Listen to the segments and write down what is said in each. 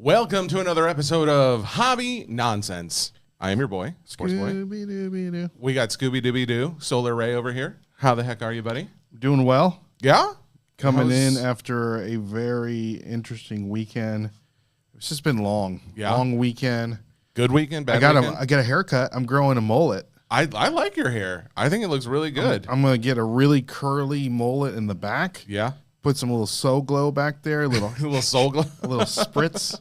Welcome to another episode of Hobby Nonsense. I am your boy, Sports Boy. Scooby-Dooby-Doo. We got Scooby-Dooby-Doo, Solar Ray over here. How the heck are you, buddy? Doing well. Yeah? Coming in after a very interesting weekend. It's just been long. Yeah. Long weekend. Good weekend, bad weekend? I got a haircut. I'm growing a mullet. I like your hair. I think it looks really good. I'm going to get a really curly mullet in the back. Yeah? Put some little soul glow back there. A little soul glow? a little spritz.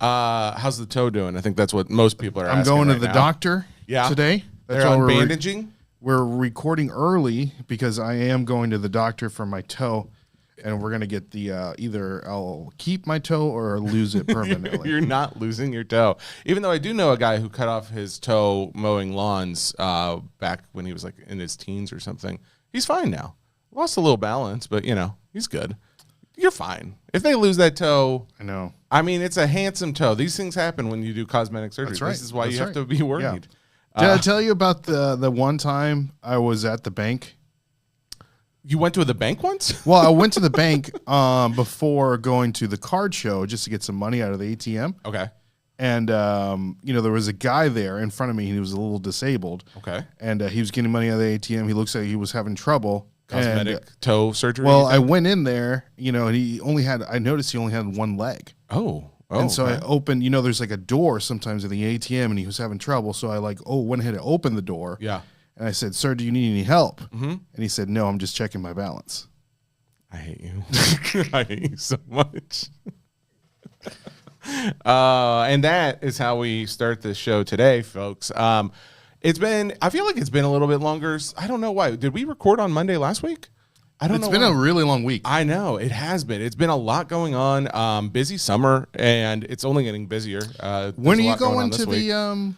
How's the toe doing? I think that's what most people are asking. I'm going to right the now. doctor today. That's why They're on bandaging? We're recording early because I am going to the doctor for my toe. And we're going to get the either I'll keep my toe or lose it permanently. You're not losing your toe. Even though I do know a guy who cut off his toe mowing lawns back when he was like in his teens or something. He's fine now. Lost a little balance, but, you know, he's good. You're fine. If they lose that toe, I know. I mean, it's a handsome toe. These things happen when you do cosmetic surgery. That's right. This is why That's you have to be worried. Yeah. Did I tell you about the one time I was at the bank? You went to the bank once? Well, I went to the bank before going to the card show just to get some money out of the ATM. Okay. And, there was a guy there in front of me. He was a little disabled. Okay. And he was getting money out of the ATM. He looks like he was having trouble. Cosmetic toe surgery? Well, I went in there, and I noticed he only had one leg. Oh. And so I opened, there's like a door sometimes in the ATM, and he was having trouble. So I went ahead and opened the door. Yeah. And I said, "Sir, do you need any help?" Mm-hmm. And he said, "No, I'm just checking my balance." I hate you. I hate you so much. And that is how we start this show today, folks. I feel like it's been a little bit longer. I don't know why. Did we record on Monday last week? I don't know. It's been a really long week. I know. It has been. It's been a lot going on. Busy summer, and it's only getting busier. When are you going to the...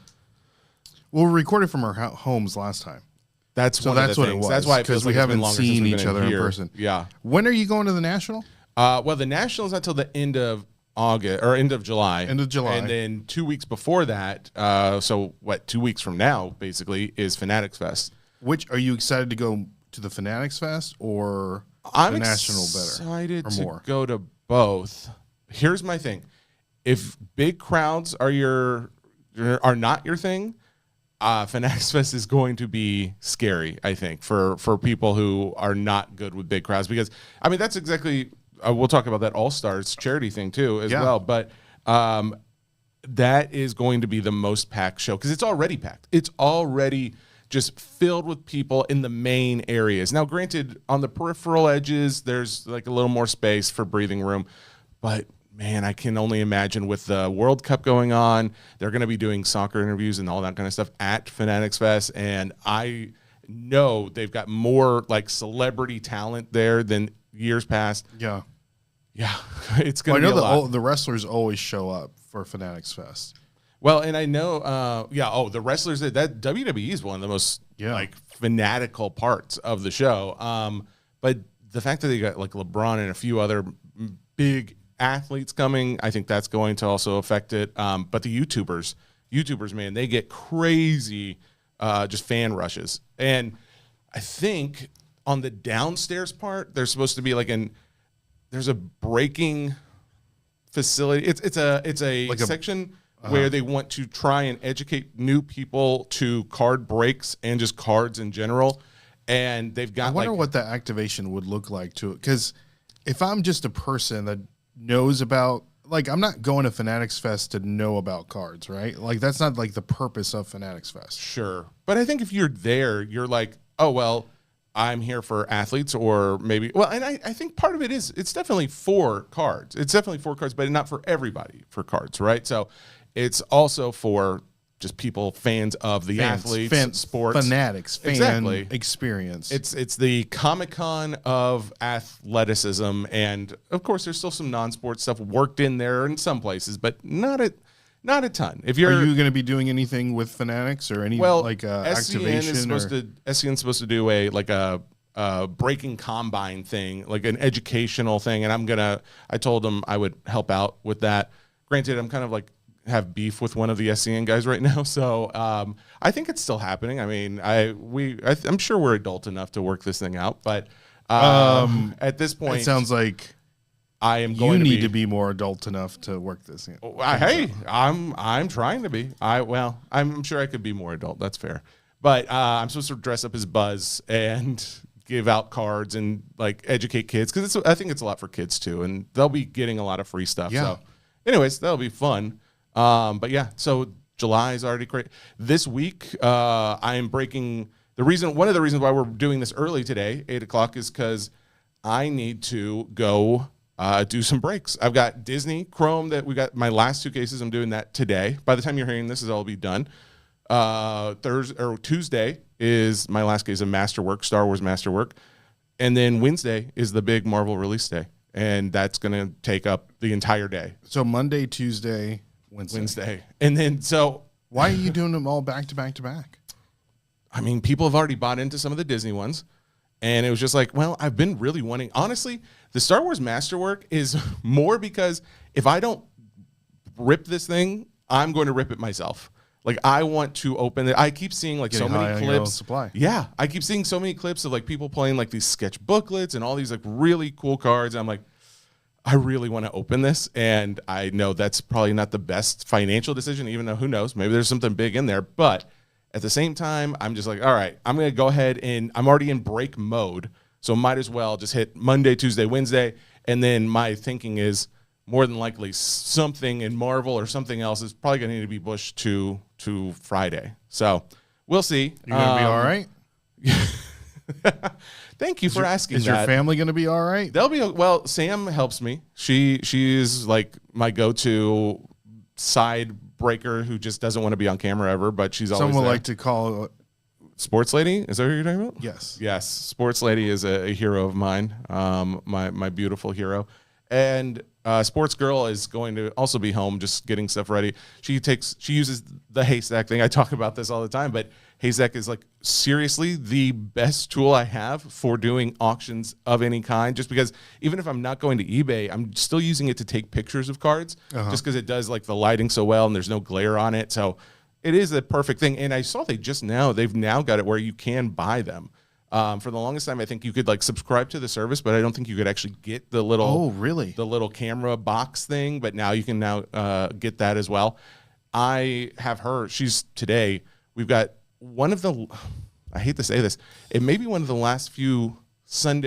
Well, we recorded from our homes last time. That's what it was. That's why it feels like we haven't seen each other in person. Yeah. When are you going to the National? Well, the National is until the end of August or end of July. End of July. And then 2 weeks before that, 2 weeks from now, basically, is Fanatics Fest. Which, are you excited to go to the Fanatics Fest or the National better? I'm excited to go to both. Here's my thing. If big crowds are not your thing, Fanatics Fest is going to be scary, I think, for people who are not good with big crowds. Because, I mean, that's exactly, we'll talk about that All-Stars charity thing, too, as well. But that is going to be the most packed show because it's already packed. It's already just filled with people in the main areas. Now, granted, on the peripheral edges, there's like a little more space for breathing room. But man, I can only imagine with the World Cup going on, they're going to be doing soccer interviews and all that kind of stuff at Fanatics Fest. And I know they've got more like celebrity talent there than years past. Yeah. Yeah. It's going to be a lot. The wrestlers always show up for Fanatics Fest. Well, and I know, the wrestlers, that WWE is one of the most fanatical parts of the show. But the fact that they got like LeBron and a few other big athletes coming, I think that's going to also affect it. But the YouTubers, man, they get crazy just fan rushes. And I think on the downstairs part, there's supposed to be there's a breaking facility. It's a section where they want to try and educate new people to card breaks and just cards in general. And they've got. I wonder what that activation would look like to it, because if I'm just a person that knows about, I'm not going to Fanatics Fest to know about cards, right? Like, that's not like the purpose of Fanatics Fest. Sure. But I think if you're there, you're like, oh, well, I'm here for athletes or maybe, well, and I think part of it is, it's definitely for cards. It's definitely for cards, but not for everybody for cards, right? So it's also for just people, fans of the athletes, sports. Fanatics, fan experience. It's the Comic-Con of athleticism, and of course there's still some non-sports stuff worked in there in some places, but not a ton. Are you going to be doing anything with Fanatics or any activation? SCN's supposed to do a breaking combine thing, like an educational thing, and I told them I would help out with that. Granted, I'm kind of have beef with one of the SCN guys right now, so I think it's still happening. I mean, I'm sure we're adult enough to work this thing out, but at this point, it sounds like I am going You need to be more adult enough to work this. Hey, I'm trying to be. I'm sure I could be more adult. That's fair. But I'm supposed to dress up as Buzz and give out cards and like educate kids because I think it's a lot for kids too, and they'll be getting a lot of free stuff. Yeah. So, anyways, that'll be fun. But yeah, so July is already great. This week, I am breaking one of the reasons why we're doing this early today, 8:00, is because I need to go do some breaks. I've got Disney Chrome that we got my last 2 cases. I'm doing that today. By the time you're hearing this, it'll be done. Thursday or Tuesday is my last case of Masterwork, Star Wars Masterwork, and then Wednesday is the big Marvel release day, and that's going to take up the entire day. So Monday, Tuesday, Wednesday, and then why are you doing them all back to back to back? I mean, people have already bought into some of the Disney ones, and it was just like, well, I've been really wanting. Honestly, the Star Wars Masterwork is more because if I don't rip this thing, I'm going to rip it myself. Like, I want to open it. I keep seeing like so many clips. Supply. Yeah, I keep seeing so many clips of like people playing like these sketch booklets and all these like really cool cards. And I'm like, I really want to open this, and I know that's probably not the best financial decision, even though who knows, maybe there's something big in there. But at the same time, I'm just like, all right, I'm going to go ahead and I'm already in break mode, so might as well just hit Monday, Tuesday, Wednesday, and then my thinking is more than likely something in Marvel or something else is probably going to need to be pushed to Friday. So we'll see. You're going to be all right? Thank you for asking. Is your family going to be all right? They'll be well. Sam helps me. She is like my go-to side breaker who just doesn't want to be on camera ever, but she's always Someone there. like to call Sports Lady. Is that what you're talking about? Yes. Sports Lady is a hero of mine. My beautiful hero, and Sports Girl is going to also be home just getting stuff ready. She uses the haystack thing. I talk about this all the time, but haystack is like seriously the best tool I have for doing auctions of any kind, just because even if I'm not going to eBay, I'm still using it to take pictures of cards just because it does like the lighting so well and there's no glare on it. So it is a perfect thing. And I saw they've now got it where you can buy them. For the longest time, I think you could like subscribe to the service, but I don't think you could actually get the little the little camera box thing. But now you can get that as well. I have her. We've got one of the. I hate to say this. It may be one of the last few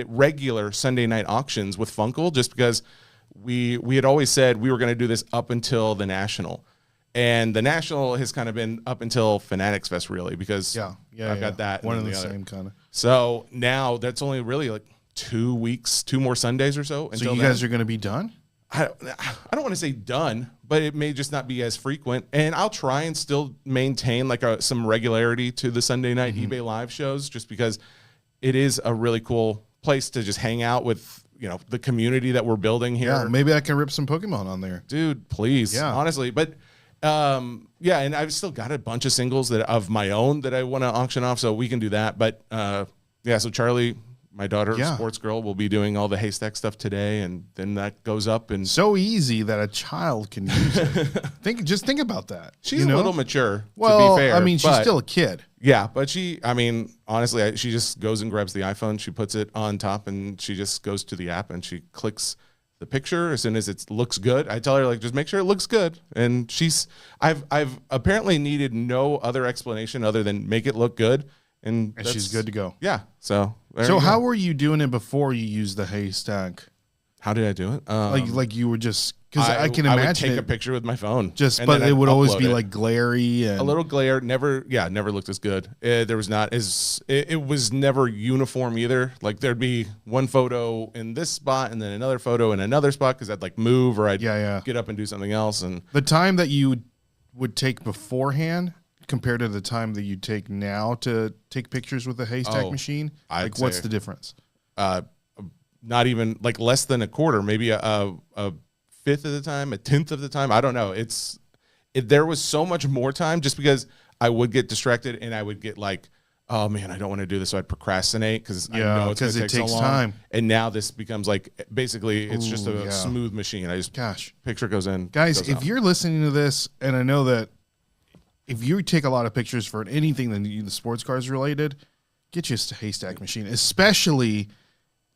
regular Sunday night auctions with Funkel, just because we had always said we were going to do this up until the National. And the National has kind of been up until Fanatics Fest, really, because I've got that. One of the same kind of. So now that's only really like 2 weeks, 2 more Sundays or so. So you guys are going to be done? I don't want to say done, but it may just not be as frequent. And I'll try and still maintain like some regularity to the Sunday night eBay live shows, just because it is a really cool place to just hang out with, the community that we're building here. Yeah, maybe I can rip some Pokemon on there. Dude, please. Yeah. Honestly. But and I've still got a bunch of singles of my own that I want to auction off, so we can do that. But so Charlie, my daughter, Sports Girl, will be doing all the haystack stuff today, and then that goes up. And so easy that a child can use it. Just think about that. She's a little mature, well, to be fair. I mean, she's still a kid. Yeah, but honestly, she just goes and grabs the iPhone, she puts it on top, and she just goes to the app and she clicks the picture as soon as it looks good. I tell her, like, just make sure it looks good. And I've apparently needed no other explanation other than make it look good. And she's good to go. Yeah. So how were you doing it before you used the haystack? How did I do it? Like you were just, because I can imagine I would take a picture with my phone. But it would always be like glary and a little glare. Never looked as good. There was not as it was never uniform either. Like there'd be one photo in this spot and then another photo in another spot because I'd like move or I'd get up and do something else. And the time that you would take beforehand compared to the time that you take now to take pictures with a haystack machine, what's the difference? Not even like less than a quarter, maybe a fifth of the time, a tenth of the time. I don't know. There was so much more time just because I would get distracted and I would get like, oh man, I don't want to do this. So I'd procrastinate because I know it's going to take so long. Time. And now this becomes like, basically it's just a smooth machine. Picture goes in. Guys, if you're listening to this, and I know that if you take a lot of pictures for anything that the sports cars related, get you a haystack machine, especially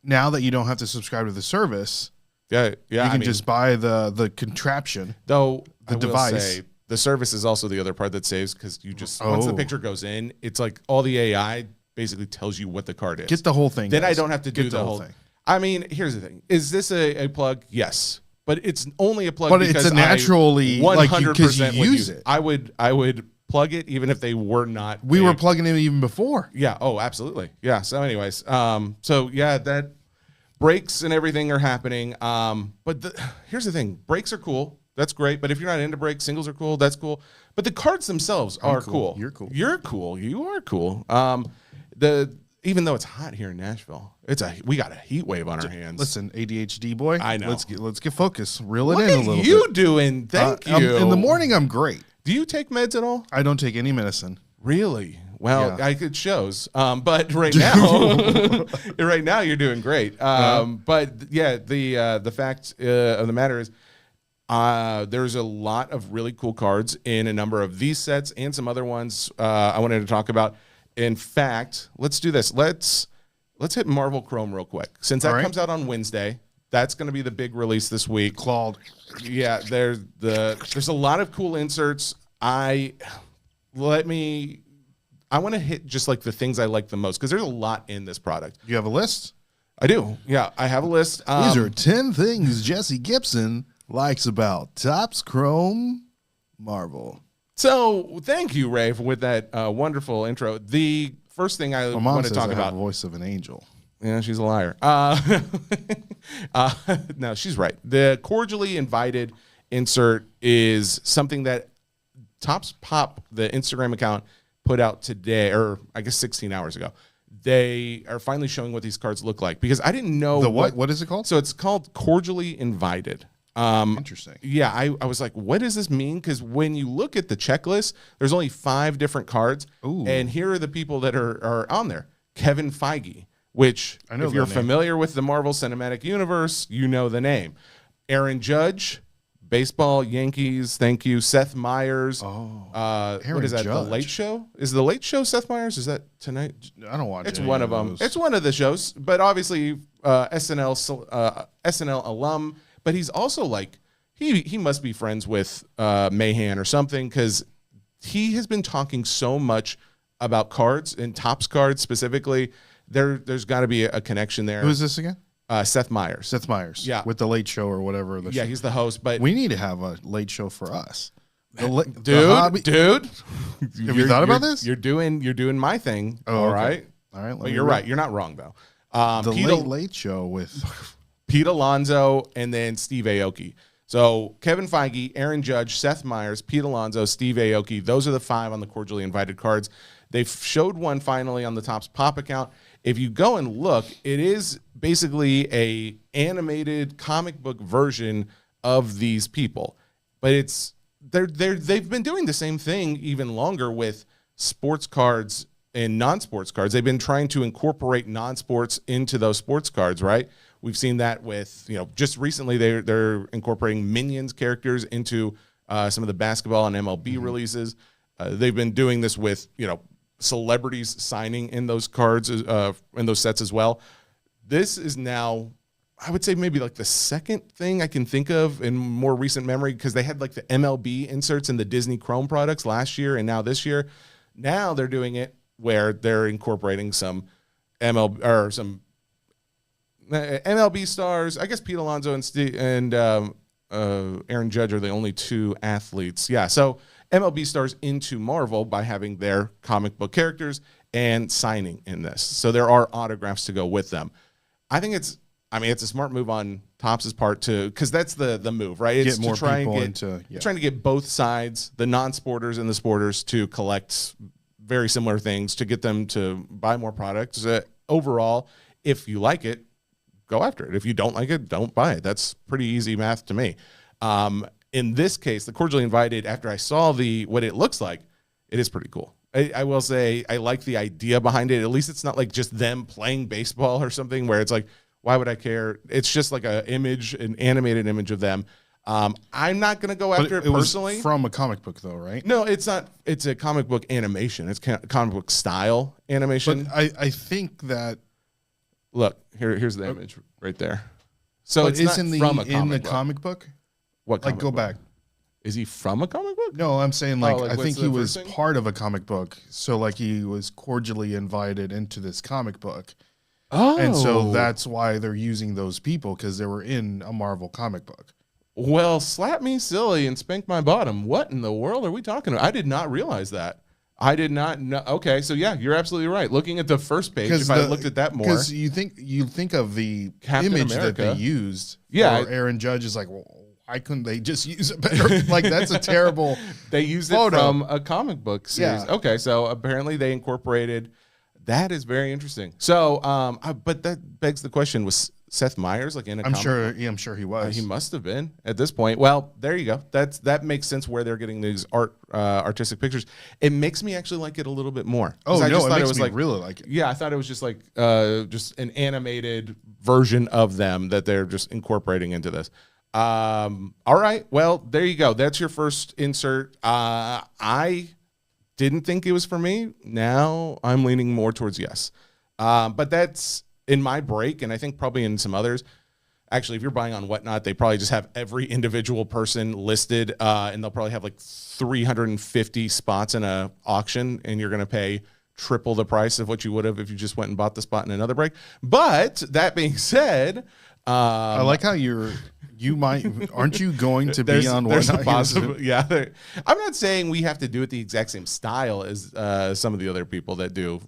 now that you don't have to subscribe to the service. Yeah. You can just buy the contraption. Though the device. The service is also the other part that saves because you just once the picture goes in, it's like all the AI basically tells you what the card is. Get the whole thing. Then guys. I don't have to do the whole thing. I mean, here's the thing: is this a plug? Yes, but it's only a plug. But because it's a naturally 100% would use it. I would plug it even if they were not. We were plugging it even before. Yeah. Oh, absolutely. Yeah. So, anyways, so yeah, that breaks and everything are happening. But here's the thing: breaks are cool. That's great. But if you're not into breaks, singles are cool. That's cool. But the cards themselves are cool. You're cool. You're cool. You are cool. Even though it's hot here in Nashville, we got a heat wave on our hands. Listen, ADHD boy. I know. Let's get focused. Reel it in a little bit. What are you doing? Thank you. In the morning, I'm great. Do you take meds at all? I don't take any medicine. Really? Well, yeah. It shows. But right now, you're doing great. But yeah, the fact of the matter is, there's a lot of really cool cards in a number of these sets and some other ones I wanted to talk about. In fact, let's do this. Let's hit Marvel Chrome real quick. Since that comes out on Wednesday, that's going to be the big release this week. Clawed. Yeah, there's a lot of cool inserts. I want to hit just like the things I like the most because there's a lot in this product. You have a list? I do. Yeah, I have a list. These are 10 things Jesse Gibson likes about Topps Chrome Marvel. So thank you, Ray, with that wonderful intro. The first thing I want to talk about. The voice of an angel. Yeah, she's a liar. No, she's right. The cordially invited insert is something that Topps Pop, the Instagram account, put out today, or I guess 16 hours ago. They are finally showing what these cards look like because I didn't know what is it called? So it's called cordially invited. Interesting. Yeah, I was like, what does this mean? Because when you look at the checklist, there's only 5 different cards. Ooh. And here are the people that are on there. Kevin Feige, which if you're familiar with the Marvel Cinematic Universe, you know the name. Aaron Judge, baseball, Yankees, thank you. Seth Meyers. What is that, The Late Show? Is The Late Show Seth Meyers? Is that tonight? I don't watch it. It's one of them. It's one of the shows, but obviously SNL alum. But he's also like, he must be friends with Mahan or something because he has been talking so much about cards and Topps cards specifically. There's got to be a connection there. Who is this again? Seth Meyers. Seth Meyers. Yeah. With The Late Show or whatever. Yeah, he's the host. But we need to have a late show for us. Dude. Have you thought about this? You're doing my thing. All right. All right. But you're right. You're not wrong, though. The Late Show with Pete Alonso and then Steve Aoki. So Kevin Feige, Aaron Judge, Seth Meyers, Pete Alonso, Steve Aoki. Those are the 5 on the cordially invited cards. They've showed one finally on the Topps Pop account. If you go and look, it is basically a animated comic book version of these people. But they've been doing the same thing even longer with sports cards and non-sports cards. They've been trying to incorporate non-sports into those sports cards, right? We've seen that with, just recently they're incorporating Minions characters into some of the basketball and MLB releases. They've been doing this with, celebrities signing in those cards, in those sets as well. This is now, I would say maybe like the second thing I can think of in more recent memory because they had like the MLB inserts in the Disney Chrome products last year and now this year. Now they're doing it where they're incorporating some MLB stars. I guess Pete Alonso and Aaron Judge are the only 2 athletes. Yeah, so MLB stars into Marvel by having their comic book characters and signing in this. So there are autographs to go with them. I think it's a smart move on Topps' part because that's the move, right? It's get more people trying to get both sides, the non-sporters and the sporters, to collect very similar things to get them to buy more products. Overall, if you like it, go after it. If you don't like it, don't buy it. That's pretty easy math to me. In this case, the cordially invited, after I saw what it looks like, it is pretty cool. I will say I like the idea behind it. At least it's not like just them playing baseball or something where it's like, why would I care? It's just like an animated image of them. I'm not going to go after it personally. Was from a comic book, though, right? No, it's not. It's a comic book animation. It's comic book style animation. But I think that. Look, here's the image right there. So but it's not from a in the book. comic book. What comic Like go book? back. Is he from a comic book? No, I'm saying like, like, I what's think the he first was thing? part of a comic book. So like he was cordially invited into this comic book. Oh. And so that's why they're using those people, because they were in a Marvel comic book. Well, slap me silly and spank my bottom. What in the world are we talking about? I did not realize that. I did not know. Okay, so yeah, you're absolutely right. Looking at the first page, if I looked at that more. Because you think of the Captain image America. that they used. Yeah. Or Aaron Judge is like, well, why couldn't they just use a better? Like, that's a terrible They used photo. it from a comic book series. Yeah. Okay, so apparently they incorporated. That is very interesting. So, but that begs the question: was Seth Meyers like in a? I'm comic sure. book? Yeah, I'm sure he was. He must have been at this point. Well, there you go. That makes sense where they're getting these artistic pictures. It makes me actually like it a little bit more. Oh I no, just it thought makes was me like really like it. yeah, I thought it was just like just an animated version of them that they're just incorporating into this. All right, well there you go. That's your first insert. I didn't think it was for me. Now I'm leaning more towards yes. But that's in my break, and I think probably in some others. Actually, if you're buying on Whatnot, they probably just have every individual person listed, and they'll probably have like 350 spots in a auction, and you're going to pay triple the price of what you would have if you just went and bought the spot in another break. But that being said, I like how aren't you going to be on there's a Whatnot? possible, yeah. I'm not saying we have to do it the exact same style as some of the other people that do.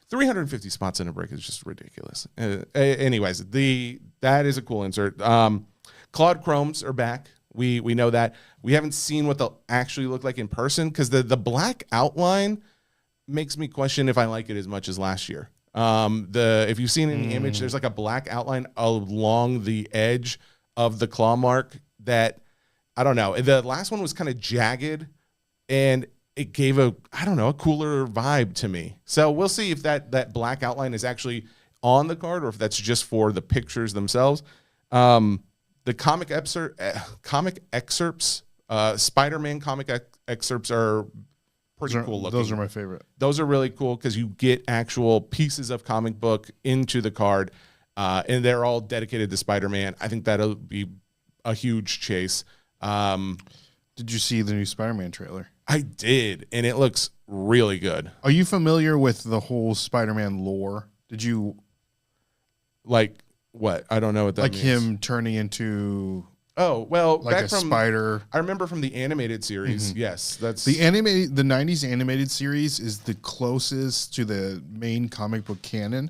350 spots in a break is just ridiculous. Anyways, that is a cool insert. Claude Chromes are back. We know that. We haven't seen what they'll actually look like in person, because the black outline makes me question if I like it as much as last year. If you've seen any image, there's like a black outline along the edge of the claw mark that, I don't know. The last one was kind of jagged, and it gave a cooler vibe to me. So we'll see if that black outline is actually on the card or if that's just for the pictures themselves. The comic excerpts, Spider-Man comic excerpts are pretty cool looking. Those are my favorite. Those are really cool because you get actual pieces of comic book into the card, and they're all dedicated to Spider-Man. I think that'll be a huge chase. Did you see the new Spider-Man trailer? I did, and it looks really good. Are you familiar with the whole Spider-Man lore? Did you like what? I don't know what that like means. him turning into well, like back a from spider? I remember from the animated series. Yes, that's The 90s animated series is the closest to the main comic book canon,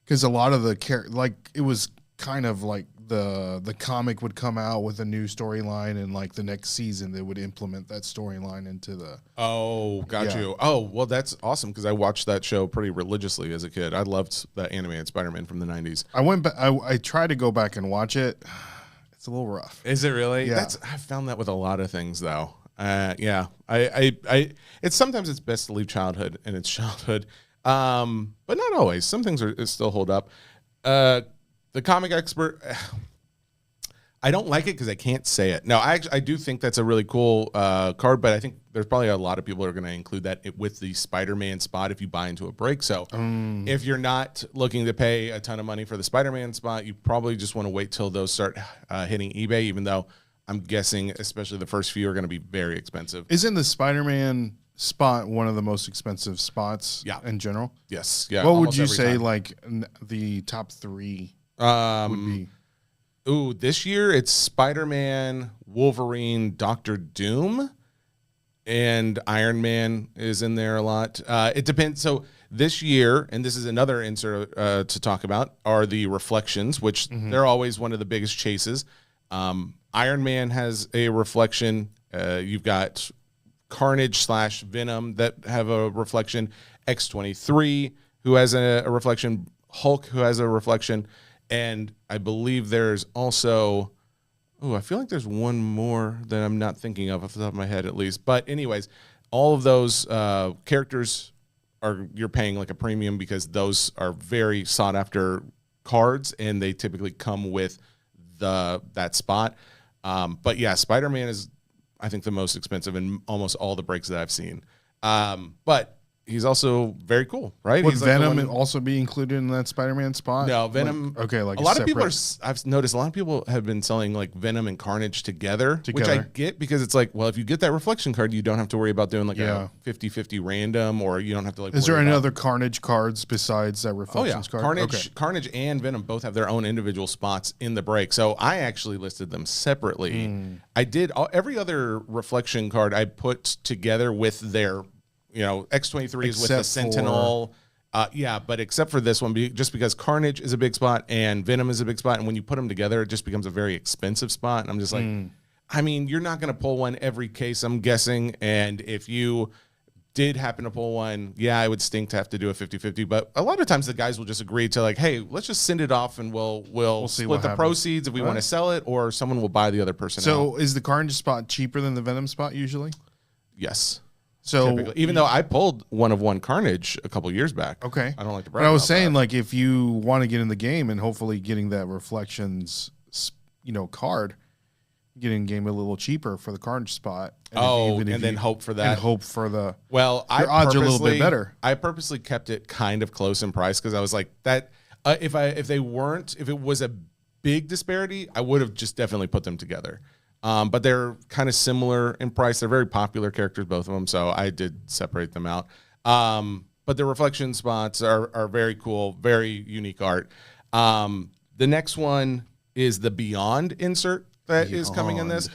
because a lot of the it was kind of like the comic would come out with a new storyline, and like the next season they would implement that storyline into the. Oh, got you. Oh, well, that's awesome because I watched that show pretty religiously as a kid. I loved that animated Spider-Man from the 90s. I went back. I tried to go back and watch it. It's a little rough. Is it really? Yeah. I found that with a lot of things though. Yeah. It's sometimes it's best to leave childhood in its childhood. But not always. Some things still hold up. The comic expert, I don't like it because I can't say it. No, I do think that's a really cool card, but I think there's probably a lot of people who are going to include that with the Spider-Man spot if you buy into a break. So if you're not looking to pay a ton of money for the Spider-Man spot, you probably just want to wait till those start hitting eBay, even though I'm guessing especially the first few are going to be very expensive. Isn't the Spider-Man spot one of the most expensive spots in general? Yes. Yeah. What would you every say time. like the top three would be? Ooh, this year it's Spider-Man, Wolverine, Doctor Doom, and Iron Man is in there a lot. It depends. So this year, and this is another insert to talk about, are the reflections, which they're always one of the biggest chases. Iron Man has a reflection. You've got Carnage / Venom that have a reflection. X-23 who has a reflection. Hulk who has a reflection. And I believe there's also, I feel like there's one more that I'm not thinking of off the top of my head at least. But anyways, all of those characters you're paying like a premium because those are very sought after cards and they typically come with that spot. But yeah, Spider-Man is, I think, the most expensive in almost all the breaks that I've seen. But he's also very cool, right? Would He's like Venom also be included in that Spider-Man spot? No, Venom. Like a lot of people are. I've noticed a lot of people have been selling like Venom and Carnage together, which I get because it's like, well, if you get that reflection card, you don't have to worry about doing like a 50-50 random, or you don't have to like. Is there any other Carnage cards besides that reflections card? Carnage and Venom both have their own individual spots in the break. So I actually listed them separately. I did every other reflection card I put together with their. X-23 is with the Sentinel. But except for this one, just because Carnage is a big spot and Venom is a big spot, and when you put them together, it just becomes a very expensive spot. And I'm just like, I mean, you're not going to pull one every case, I'm guessing. And if you did happen to pull one, it would stink to have to do a 50-50. But a lot of times the guys will just agree to like, hey, let's just send it off and we'll split the proceeds if we want to sell it, or someone will buy the other person out. So is the Carnage spot cheaper than the Venom spot usually? Yes. So typically. Even though I pulled one Carnage a couple years back, okay, I don't like to brag. But I was saying, like, if you want to get in the game and hopefully getting that Reflections, card, getting game a little cheaper for the Carnage spot. And then hope for that. And hope for the your odds are a little bit better. I purposely kept it kind of close in price because I was like that. If it was a big disparity, I would have just definitely put them together. But they're kind of similar in price. They're very popular characters, both of them. So I did separate them out. But the reflection spots are very cool, very unique art. The next one is the Beyond insert that is coming in this.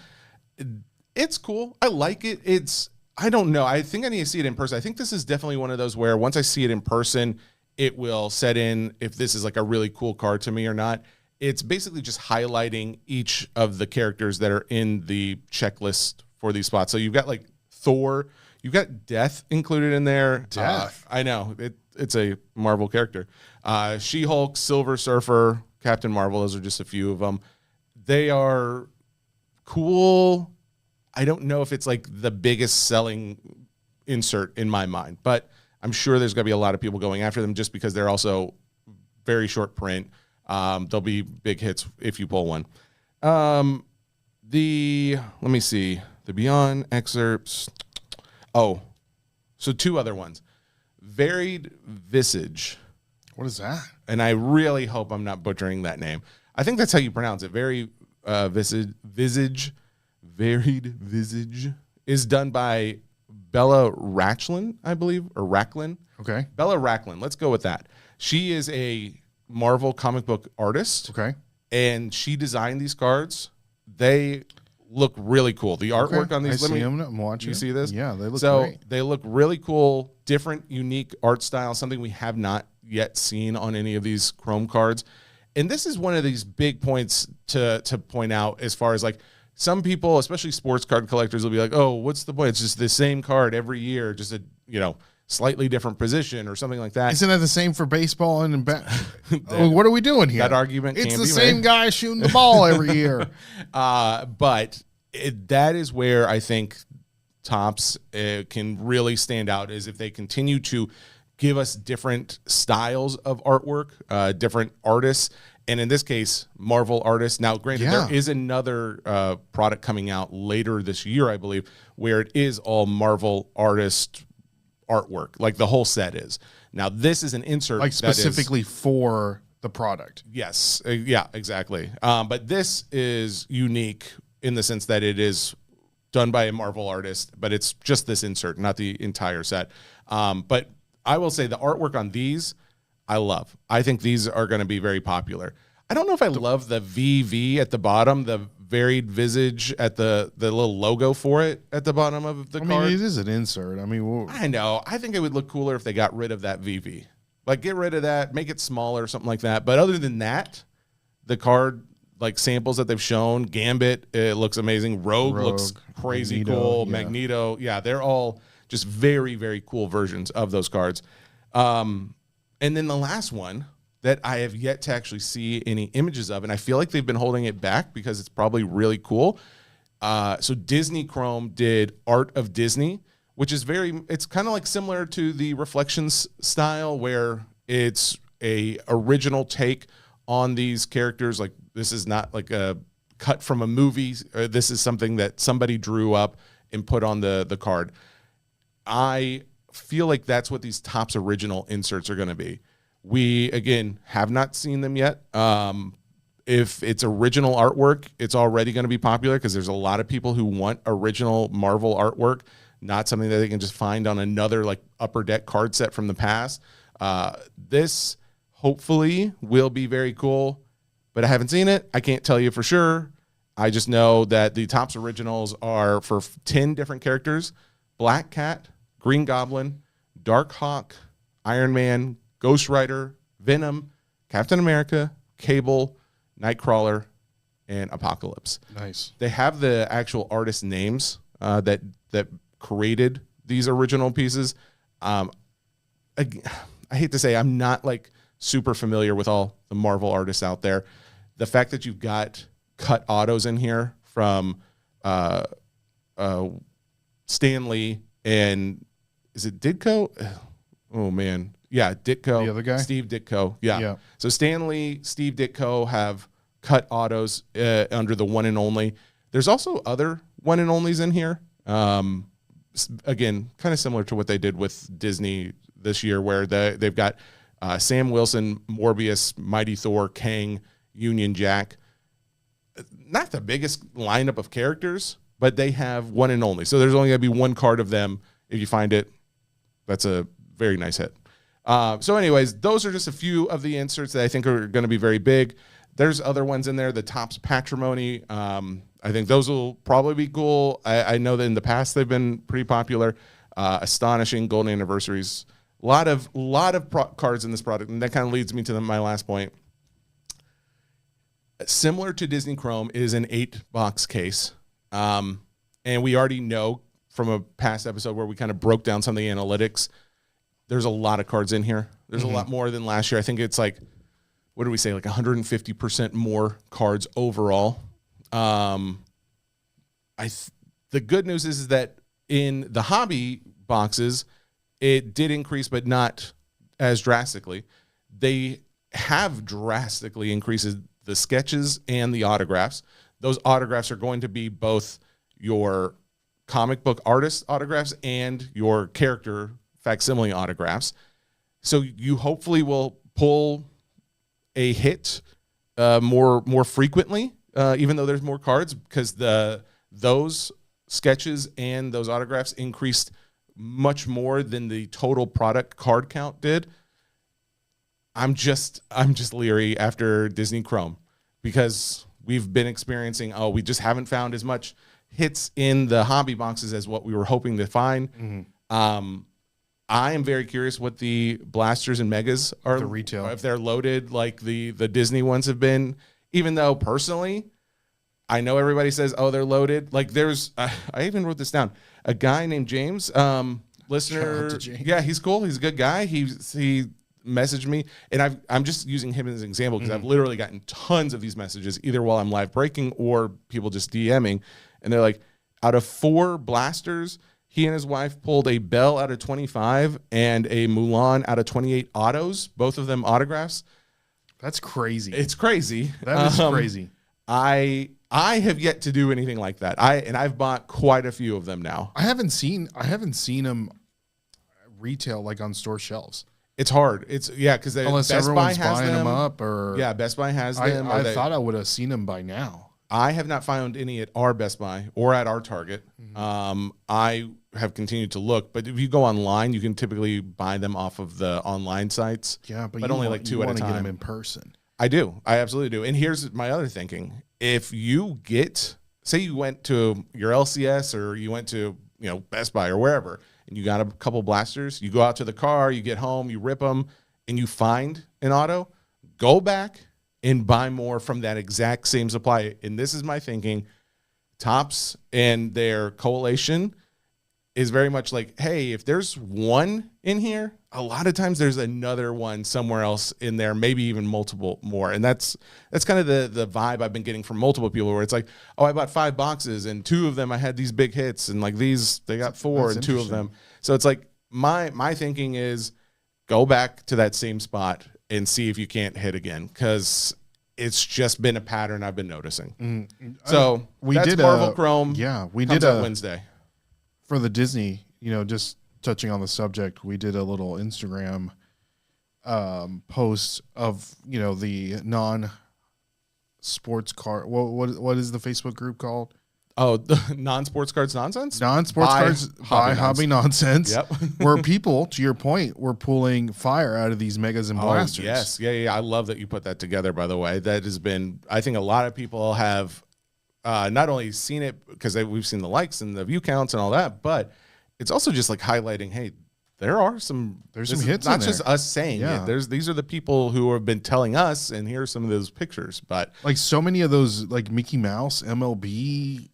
It's cool. I like it. I don't know. I think I need to see it in person. I think this is definitely one of those where once I see it in person, it will set in if this is like a really cool card to me or not. It's basically just highlighting each of the characters that are in the checklist for these spots. So you've got like Thor, you've got Death included in there. Death. I know it's a Marvel character. She-Hulk, Silver Surfer, Captain Marvel. Those are just a few of them. They are cool. I don't know if it's like the biggest selling insert in my mind, but I'm sure there's going to be a lot of people going after them just because they're also very short print. There'll be big hits if you pull one. Let me see, the Beyond excerpts. Oh, so two other ones. Varied Visage. What is that? And I really hope I'm not butchering that name. I think that's how you pronounce it. Varied Visage is done by Bella Rachlin, I believe, or Racklin. Okay. Bella Racklin. Let's go with that. She is a Marvel comic book artist. Okay. And she designed these cards. They look really cool. The artwork on these. I see them. I'm watching. You see this? Yeah, they look great. They look really cool, different, unique art style, something we have not yet seen on any of these Chrome cards. And this is one of these big points to point out as far as like some people, especially sports card collectors, will be like, oh, what's the point? It's just the same card every year, just a, slightly different position or something like that. Isn't that the same for baseball and what are we doing here? That argument it's can the be same made. guy shooting the ball every year. But that is where I think Topps can really stand out, is if they continue to give us different styles of artwork, different artists, and in this case, Marvel artists. Now, granted, there is another product coming out later this year, I believe, where it is all Marvel artist artwork, like the whole set is. Now, this is an insert like specifically for the product. Yes. Yeah, exactly. But this is unique in the sense that it is done by a Marvel artist, but it's just this insert, not the entire set. But I will say the artwork on these, I love. I think these are going to be very popular. I don't know if I love the VV at the bottom, the Varied Visage at the little logo for it at the bottom of the card. I mean, it is an insert. I mean, I know. I think it would look cooler if they got rid of that VV. Like, get rid of that, make it smaller, something like that. But other than that, the card, like, samples that they've shown, Gambit, it looks amazing. Rogue looks crazy cool. Magneto, they're all just very, very cool versions of those cards. And then the last one that I have yet to actually see any images of, and I feel like they've been holding it back because it's probably really cool. So Disney Chrome did Art of Disney, which is it's kind of like similar to the Reflections style, where it's a original take on these characters. Like, this is not like a cut from a movie. This is something that somebody drew up and put on the card. I feel like that's what these Topps original inserts are going to be. We, again, have not seen them yet. If it's original artwork, it's already going to be popular because there's a lot of people who want original Marvel artwork, not something that they can just find on another like Upper Deck card set from the past. This hopefully will be very cool, but I haven't seen it. I can't tell you for sure. I just know that the Topps originals are for 10 different characters: Black Cat, Green Goblin, Dark Hawk, Iron Man, Ghost Rider, Venom, Captain America, Cable, Nightcrawler, and Apocalypse. Nice. They have the actual artist names that created these original pieces. I hate to say I'm not like super familiar with all the Marvel artists out there. The fact that you've got cut autos in here from Stan Lee and is it Ditko? Oh man. Yeah, Ditko. The other guy? Steve Ditko. Yeah. So Stan Lee, Steve Ditko have cut autos under the one and only. There's also other one and onlys in here. Again, kind of similar to what they did with Disney this year, where they've got Sam Wilson, Morbius, Mighty Thor, Kang, Union Jack. Not the biggest lineup of characters, but they have one and only. So there's only going to be one card of them. If you find it, that's a very nice hit. So anyways, those are just a few of the inserts that I think are going to be very big. There's other ones in there, the Topps Patrimony. I think those will probably be cool. I know that in the past they've been pretty popular. Astonishing, Golden Anniversaries. A lot of cards in this product, and that kind of leads me to my last point. Similar to Disney Chrome, it is an 8-box case. And we already know from a past episode where we kind of broke down some of the analytics, there's a lot of cards in here. There's a lot more than last year. I think it's like, what did we say, like 150% more cards overall. The good news is that in the hobby boxes, it did increase, but not as drastically. They have drastically increased the sketches and the autographs. Those autographs are going to be both your comic book artist autographs and your character facsimile autographs. So you hopefully will pull a hit more frequently, even though there's more cards, because those sketches and those autographs increased much more than the total product card count did. I'm just leery after Disney Chrome because we've been experiencing, we just haven't found as much hits in the hobby boxes as what we were hoping to find. I am very curious what the blasters and megas are, the retail, if they're loaded like the Disney ones have been, even though personally I know everybody says, they're loaded. Like there's, I even wrote this down, a guy named James, listener. James. Yeah, he's cool. He's a good guy. He messaged me, and I'm just using him as an example because I've literally gotten tons of these messages, either while I'm live breaking or people just DMing, and they're like, out of 4 blasters, he and his wife pulled a Bell out of 25 and a Mulan out of 28 autos, both of them autographs. That's crazy. It's crazy. That is crazy. I have yet to do anything like that. I've bought quite a few of them now. I haven't seen them retail like on store shelves. It's hard. It's because unless Best everyone's Buy has buying them up, or Best Buy has them. I thought I would have seen them by now. I have not found any at our Best Buy or at our Target. I have continued to look, but if you go online, you can typically buy them off of the online sites. Yeah, but only like 2 at a time. Get them in person. I do. I absolutely do. And here's my other thinking: if you say you went to your LCS or you went to Best Buy or wherever, and you got a couple blasters, you go out to the car, you get home, you rip them, and you find an auto, go back and buy more from that exact same supply. And this is my thinking. Topps and their coalition is very much like, hey, if there's one in here, a lot of times there's another one somewhere else in there, maybe even multiple more. And that's kind of the vibe I've been getting from multiple people, where it's like, I bought 5 boxes and 2 of them I had these big hits, and like these they got 4 and 2 of them. So it's like my thinking is go back to that same spot and see if you can't hit again, because it's just been a pattern I've been noticing. That's Marvel Chrome. Yeah, we comes did out Wednesday for the Disney. Just touching on the subject, we did a little Instagram post of, you know, the non-sports car. What is the Facebook group called? Oh, the non-sports cards nonsense? Non-sports cards by Hobby Nonsense. Yep. Where people, to your point, were pulling fire out of these megas and blasters. Yes. Yeah. I love that you put that together, by the way. That has been, I think a lot of people have not only seen it because we've seen the likes and the view counts and all that, but it's also just like highlighting, hey, there's some hits. Not just us saying it. These are the people who have been telling us, and here's some of those pictures. But like so many of those, like Mickey Mouse, MLB,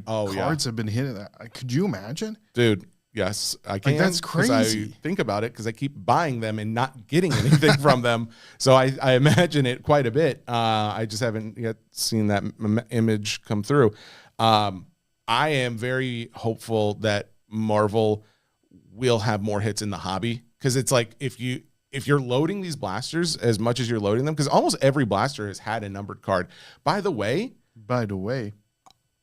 cards have been hit. Could you imagine, dude? Yes, I can. Like, that's crazy. I think about it because I keep buying them and not getting anything from them. So I imagine it quite a bit. I just haven't yet seen that image come through. I am very hopeful that Marvel will have more hits in the hobby, because it's like if you're loading these blasters as much as you're loading them, because almost every blaster has had a numbered card. By the way,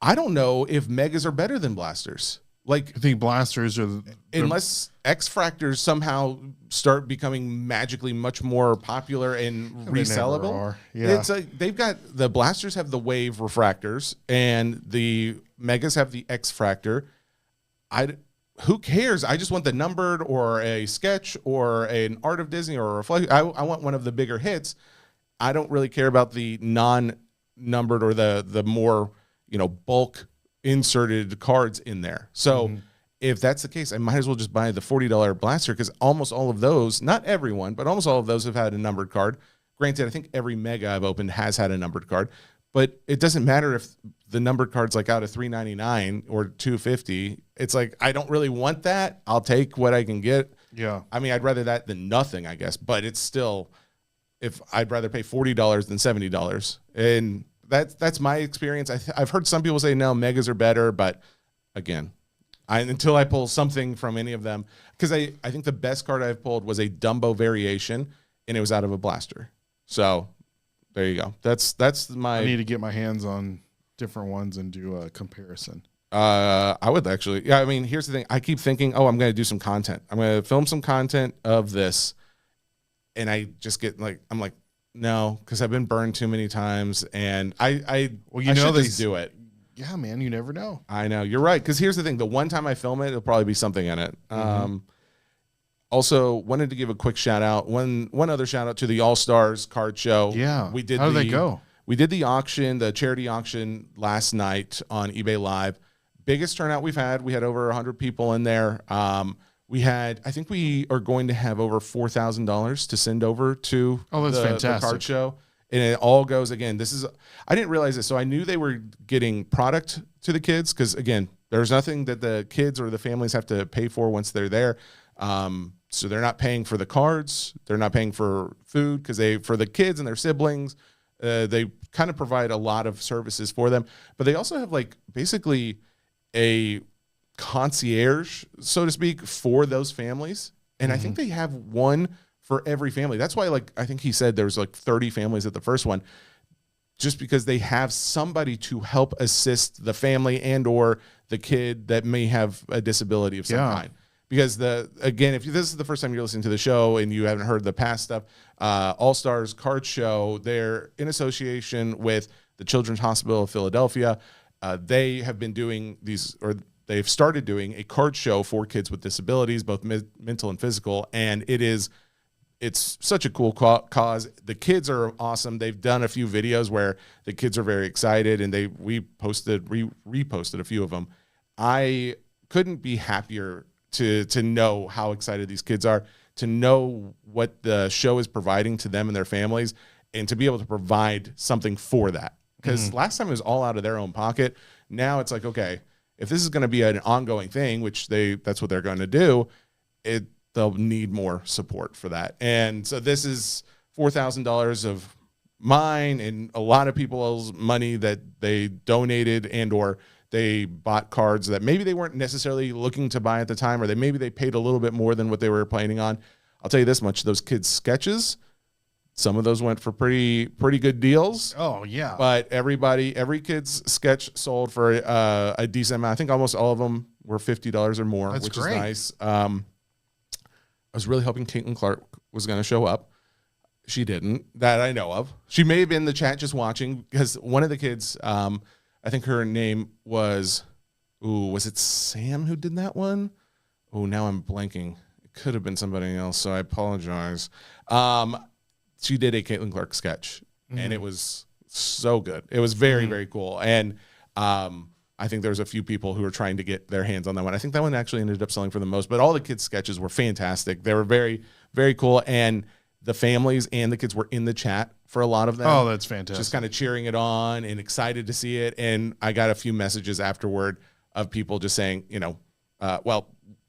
I don't know if megas are better than blasters. Like, I think blasters are unless X-Fractors somehow start becoming magically much more popular and resellable. Yeah. It's like they've got the blasters have the wave refractors and the megas have the X-Fractor. Who cares? I just want the numbered or a sketch or an Art of Disney or a reflection. I want one of the bigger hits. I don't really care about the non-numbered or the more, bulk inserted cards in there. So if that's the case, I might as well just buy the $40 blaster, because almost all of those, not everyone, but almost all of those have had a numbered card. Granted, I think every mega I've opened has had a numbered card, but it doesn't matter if the numbered card's like out of $3.99 or $2.50. It's like, I don't really want that. I'll take what I can get. Yeah. I mean, I'd rather that than nothing, I guess, but it's still, if I'd rather pay $40 than $70. And that's my experience. I've heard some people say, no, megas are better, but again, until I pull something from any of them, because I think the best card I've pulled was a Dumbo variation, and it was out of a blaster. So there you go. That's my. I need to get my hands on different ones and do a comparison. I would actually. Yeah, I mean, here's the thing. I keep thinking, I'm going to do some content. I'm going to film some content of this, and I just get I'm like, no, because I've been burned too many times, and I should just do it. Yeah, man, you never know. I know, you're right. Because here's the thing: the one time I film it, it'll probably be something in it. Also, wanted to give a quick shout out. One other shout out to the All Stars card show. Yeah, we did. How did that go? We did the auction, the charity auction last night on eBay Live. Biggest turnout we've had. We had over 100 people in there. I think we are going to have over $4,000 to send over to the card show. And it all goes, again, I didn't realize this. So I knew they were getting product to the kids, because, again, there's nothing that the kids or the families have to pay for once they're there. So they're not paying for the cards. They're not paying for food, because for the kids and their siblings, they kind of provide a lot of services for them. But they also have basically a concierge, so to speak, for those families. And I think they have one for every family. That's why, I think he said there was 30 families at the first one, just because they have somebody to help assist the family and or the kid that may have a disability of some kind. Because again, if this is the first time you're listening to the show and you haven't heard the past stuff, All Stars Card Show, they're in association with the Children's Hospital of Philadelphia. They have been doing they've started doing a card show for kids with disabilities, both mental and physical, and it's such a cool cause. The kids are awesome. They've done a few videos where the kids are very excited, and we reposted a few of them. I couldn't be happier to know how excited these kids are, to know what the show is providing to them and their families, and to be able to provide something for that. Because last time it was all out of their own pocket. Now it's like, okay, if this is going to be an ongoing thing, which that's what they're going to do, they'll need more support for that. And so this is $4,000 of mine and a lot of people's money that they donated and or they bought cards that maybe they weren't necessarily looking to buy at the time, or maybe they paid a little bit more than what they were planning on. I'll tell you this much: those kids' sketches, some of those went for pretty good deals. Oh yeah. But every kid's sketch sold for a decent amount. I think almost all of them were $50 or more, which is nice. was really hoping Caitlin Clark was going to show up. She didn't, that I know of. She may have been in the chat just watching, because one of the kids, I think her name was, was it Sam who did that one? Oh, now I'm blanking. It could have been somebody else, so I apologize. She did a Caitlin Clark sketch, and it was so good. It was very, very cool. And I think there's a few people who are trying to get their hands on that one. I think that one actually ended up selling for the most, but all the kids' sketches were fantastic. They were very, very cool. And the families and the kids were in the chat for a lot of them. Oh, that's fantastic. Just kind of cheering it on and excited to see it. And I got a few messages afterward of people just saying,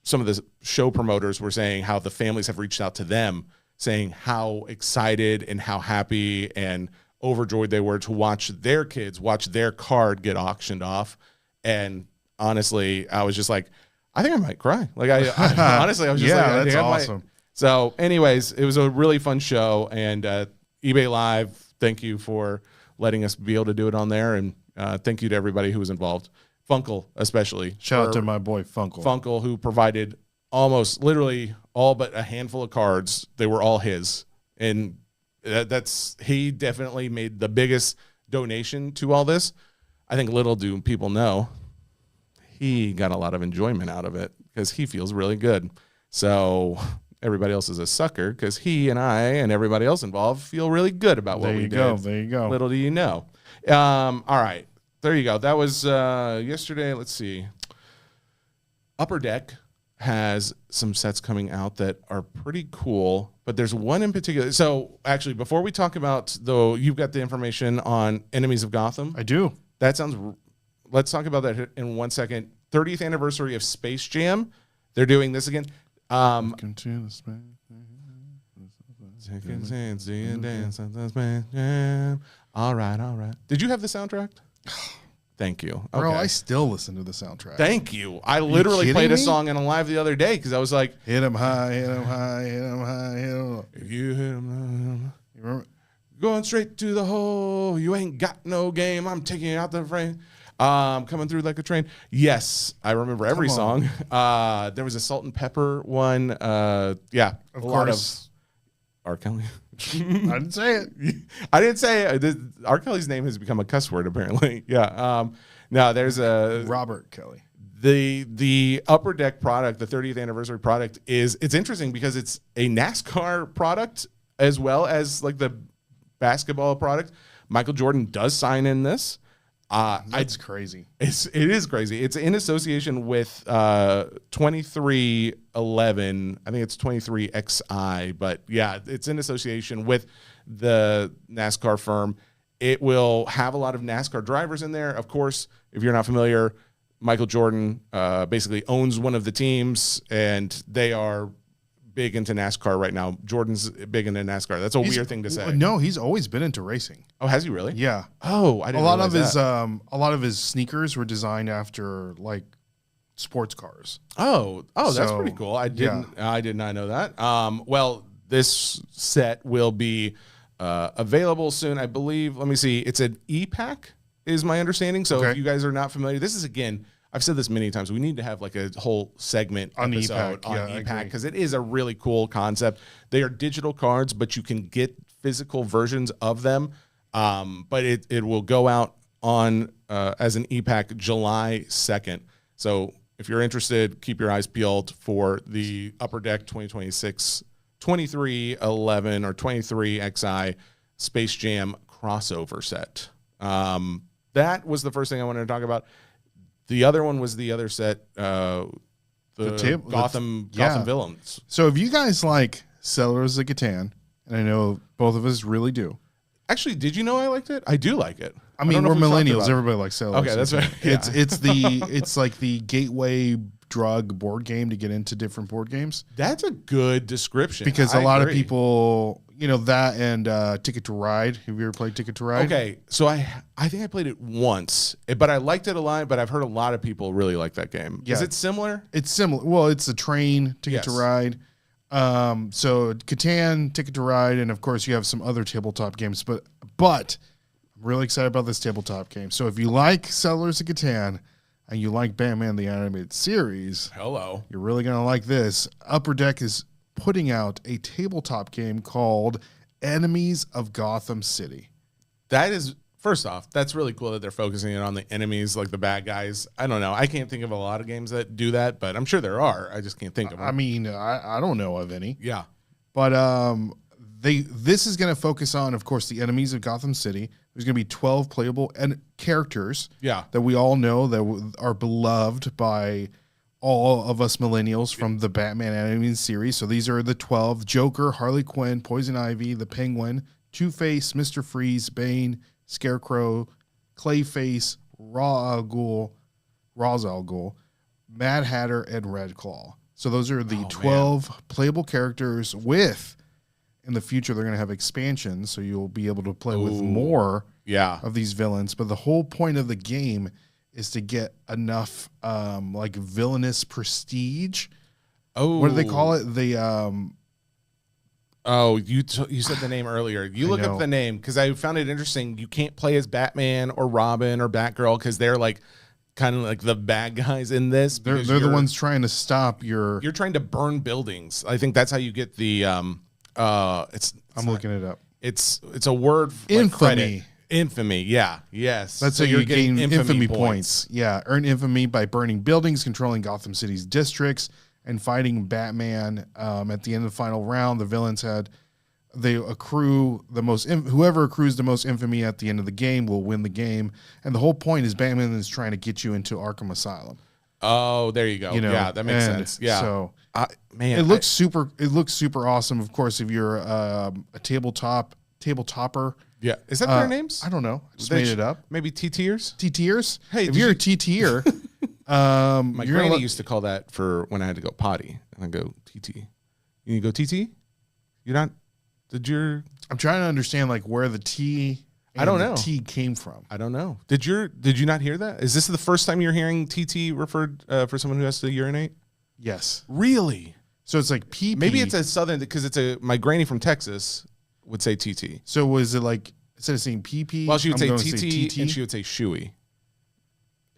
some of the show promoters were saying how the families have reached out to them saying how excited and how happy and overjoyed they were to watch their kids watch their card get auctioned off. And honestly, I was just like, I think I might cry. Like I honestly, I was just like, that's awesome. So anyways, it was a really fun show, and eBay Live, thank you for letting us be able to do it on there. And thank you to everybody who was involved. Funkle, especially. Shout out to my boy Funkle. Funkle, who provided almost literally all but a handful of cards. They were all his. And he definitely made the biggest donation to all this. I think little do people know he got a lot of enjoyment out of it because he feels really good. So everybody else is a sucker because he and I and everybody else involved feel really good about what we did. There you go. Little do you know. All right. There you go. That was yesterday. Let's see. Upper Deck has some sets coming out that are pretty cool, but there's one in particular. So actually, before we talk about, though, you've got the information on Enemies of Gotham. I do. That sounds. Let's talk about that in 1 second. 30th anniversary of Space Jam. They're doing this again. Welcome to the Space Jam. All right. Did you have the soundtrack? Thank you. Okay. Bro, I still listen to the soundtrack. Thank you. I literally played a song in a live the other day because I was like, hit him high, hit him high, hit him high, hit him high. If you hit him, you remember? Going straight to the hole. You ain't got no game. I'm taking you out the frame. Coming through like a train. Yes, I remember every song. There was a Salt and Pepper one. Of course. R. Kelly. I didn't say it. I didn't say it. R. Kelly's name has become a cuss word, apparently. Yeah. No, there's a Robert Kelly. The Upper Deck product, the 30th anniversary product, it's interesting because it's a NASCAR product as well as like the basketball product. Michael Jordan does sign in this. That's crazy. It is crazy. It's in association with 2311. I think it's 23XI, but yeah, it's in association with the NASCAR firm. It will have a lot of NASCAR drivers in there. Of course, if you're not familiar, Michael Jordan basically owns one of the teams, and they are big into NASCAR right now. Jordan's big into NASCAR. That's a weird thing to say. No, he's always been into racing. Oh, has he really? Yeah. Oh, I didn't realize that. A lot of his sneakers were designed after like sports cars. Oh, that's pretty cool. I did not know that. Well, this set will be available soon, I believe. Let me see. It's an e-pack is my understanding. So if you guys are not familiar, this is, again, I've said this many times. We need to have like a whole segment on episode on e-pack because it is a really cool concept. They are digital cards, but you can get physical versions of them. But it will go out on as an e-pack July 2nd. So if you're interested, keep your eyes peeled for the Upper Deck 2026 2311 or 23XI Space Jam crossover set. That was the first thing I wanted to talk about. The other one was the other set, Gotham Villains. So if you guys like Settlers of Catan, and I know both of us really do. Actually, did you know I liked it? I do like it. I mean, we're millennials. Everybody likes Settlers. Okay, that's right. Yeah. It's like the gateway drug board game to get into different board games. That's a good description. Because a lot of people, that and Ticket to Ride. Have you ever played Ticket to Ride? Okay, so I think I played it once, but I liked it a lot, but I've heard a lot of people really like that game. Yeah. Is it similar? It's similar. Well, it's a train, Ticket to Ride. So Catan, Ticket to Ride, and of course you have some other tabletop games, but I'm really excited about this tabletop game. So if you like Settlers of Catan and you like Batman the Animated Series, you're really going to like this. Upper Deck is putting out a tabletop game called Enemies of Gotham City. That is, first off, that's really cool that they're focusing it on the enemies, like the bad guys. I don't know. I can't think of a lot of games that do that, but I'm sure there are. I just can't think of them. I mean, I don't know of any. Yeah. But this is going to focus on, of course, the enemies of Gotham City. There's going to be 12 playable characters that we all know that are beloved by all of us millennials from the Batman animated series. So these are the 12: Joker, Harley Quinn, Poison Ivy, the Penguin, Two-Face, Mr. Freeze, Bane, Scarecrow, Clayface, Ra's al Ghul, Mad Hatter, and Red Claw. So those are the 12 playable characters with, in the future, they're going to have expansions, so you'll be able to play with more of these villains. But the whole point of the game is to get enough like villainous prestige. Oh, what do they call it? The you said the name earlier. You look up the name because I found it interesting. You can't play as Batman or Robin or Batgirl because they're like kind of like the bad guys in this. They're the ones trying to stop your. You're trying to burn buildings. I think that's how you get the. I'm looking it up. It's a word. Infamy. Like infamy. Yeah. Yes. That's how you gain infamy points. Yeah. Earn infamy by burning buildings, controlling Gotham City's districts, and fighting Batman. At the end of the final round, the villains accrue the most. Whoever accrues the most infamy at the end of the game will win the game. And the whole point is Batman is trying to get you into Arkham Asylum. Oh, there you go. Yeah, that makes sense. Yeah. So, man, it looks super. It looks super awesome. Of course, if you're a tabletopper. Yeah, is that their names? I don't know. I just made it up. Maybe TTers. TTers. Hey, if you're a TTer, my granny used to call that for when I had to go potty, and I go TT. You go TT. You're not. I'm trying to understand like where the T. I don't know. T came from. I don't know. Did you not hear that? Is this the first time you're hearing TT referred for someone who has to urinate? Yes. Really? So it's like PP. Maybe it's a southern because my granny from Texas would say TT. So was it like instead of saying PP? Well, she would say TT and she would say shooey.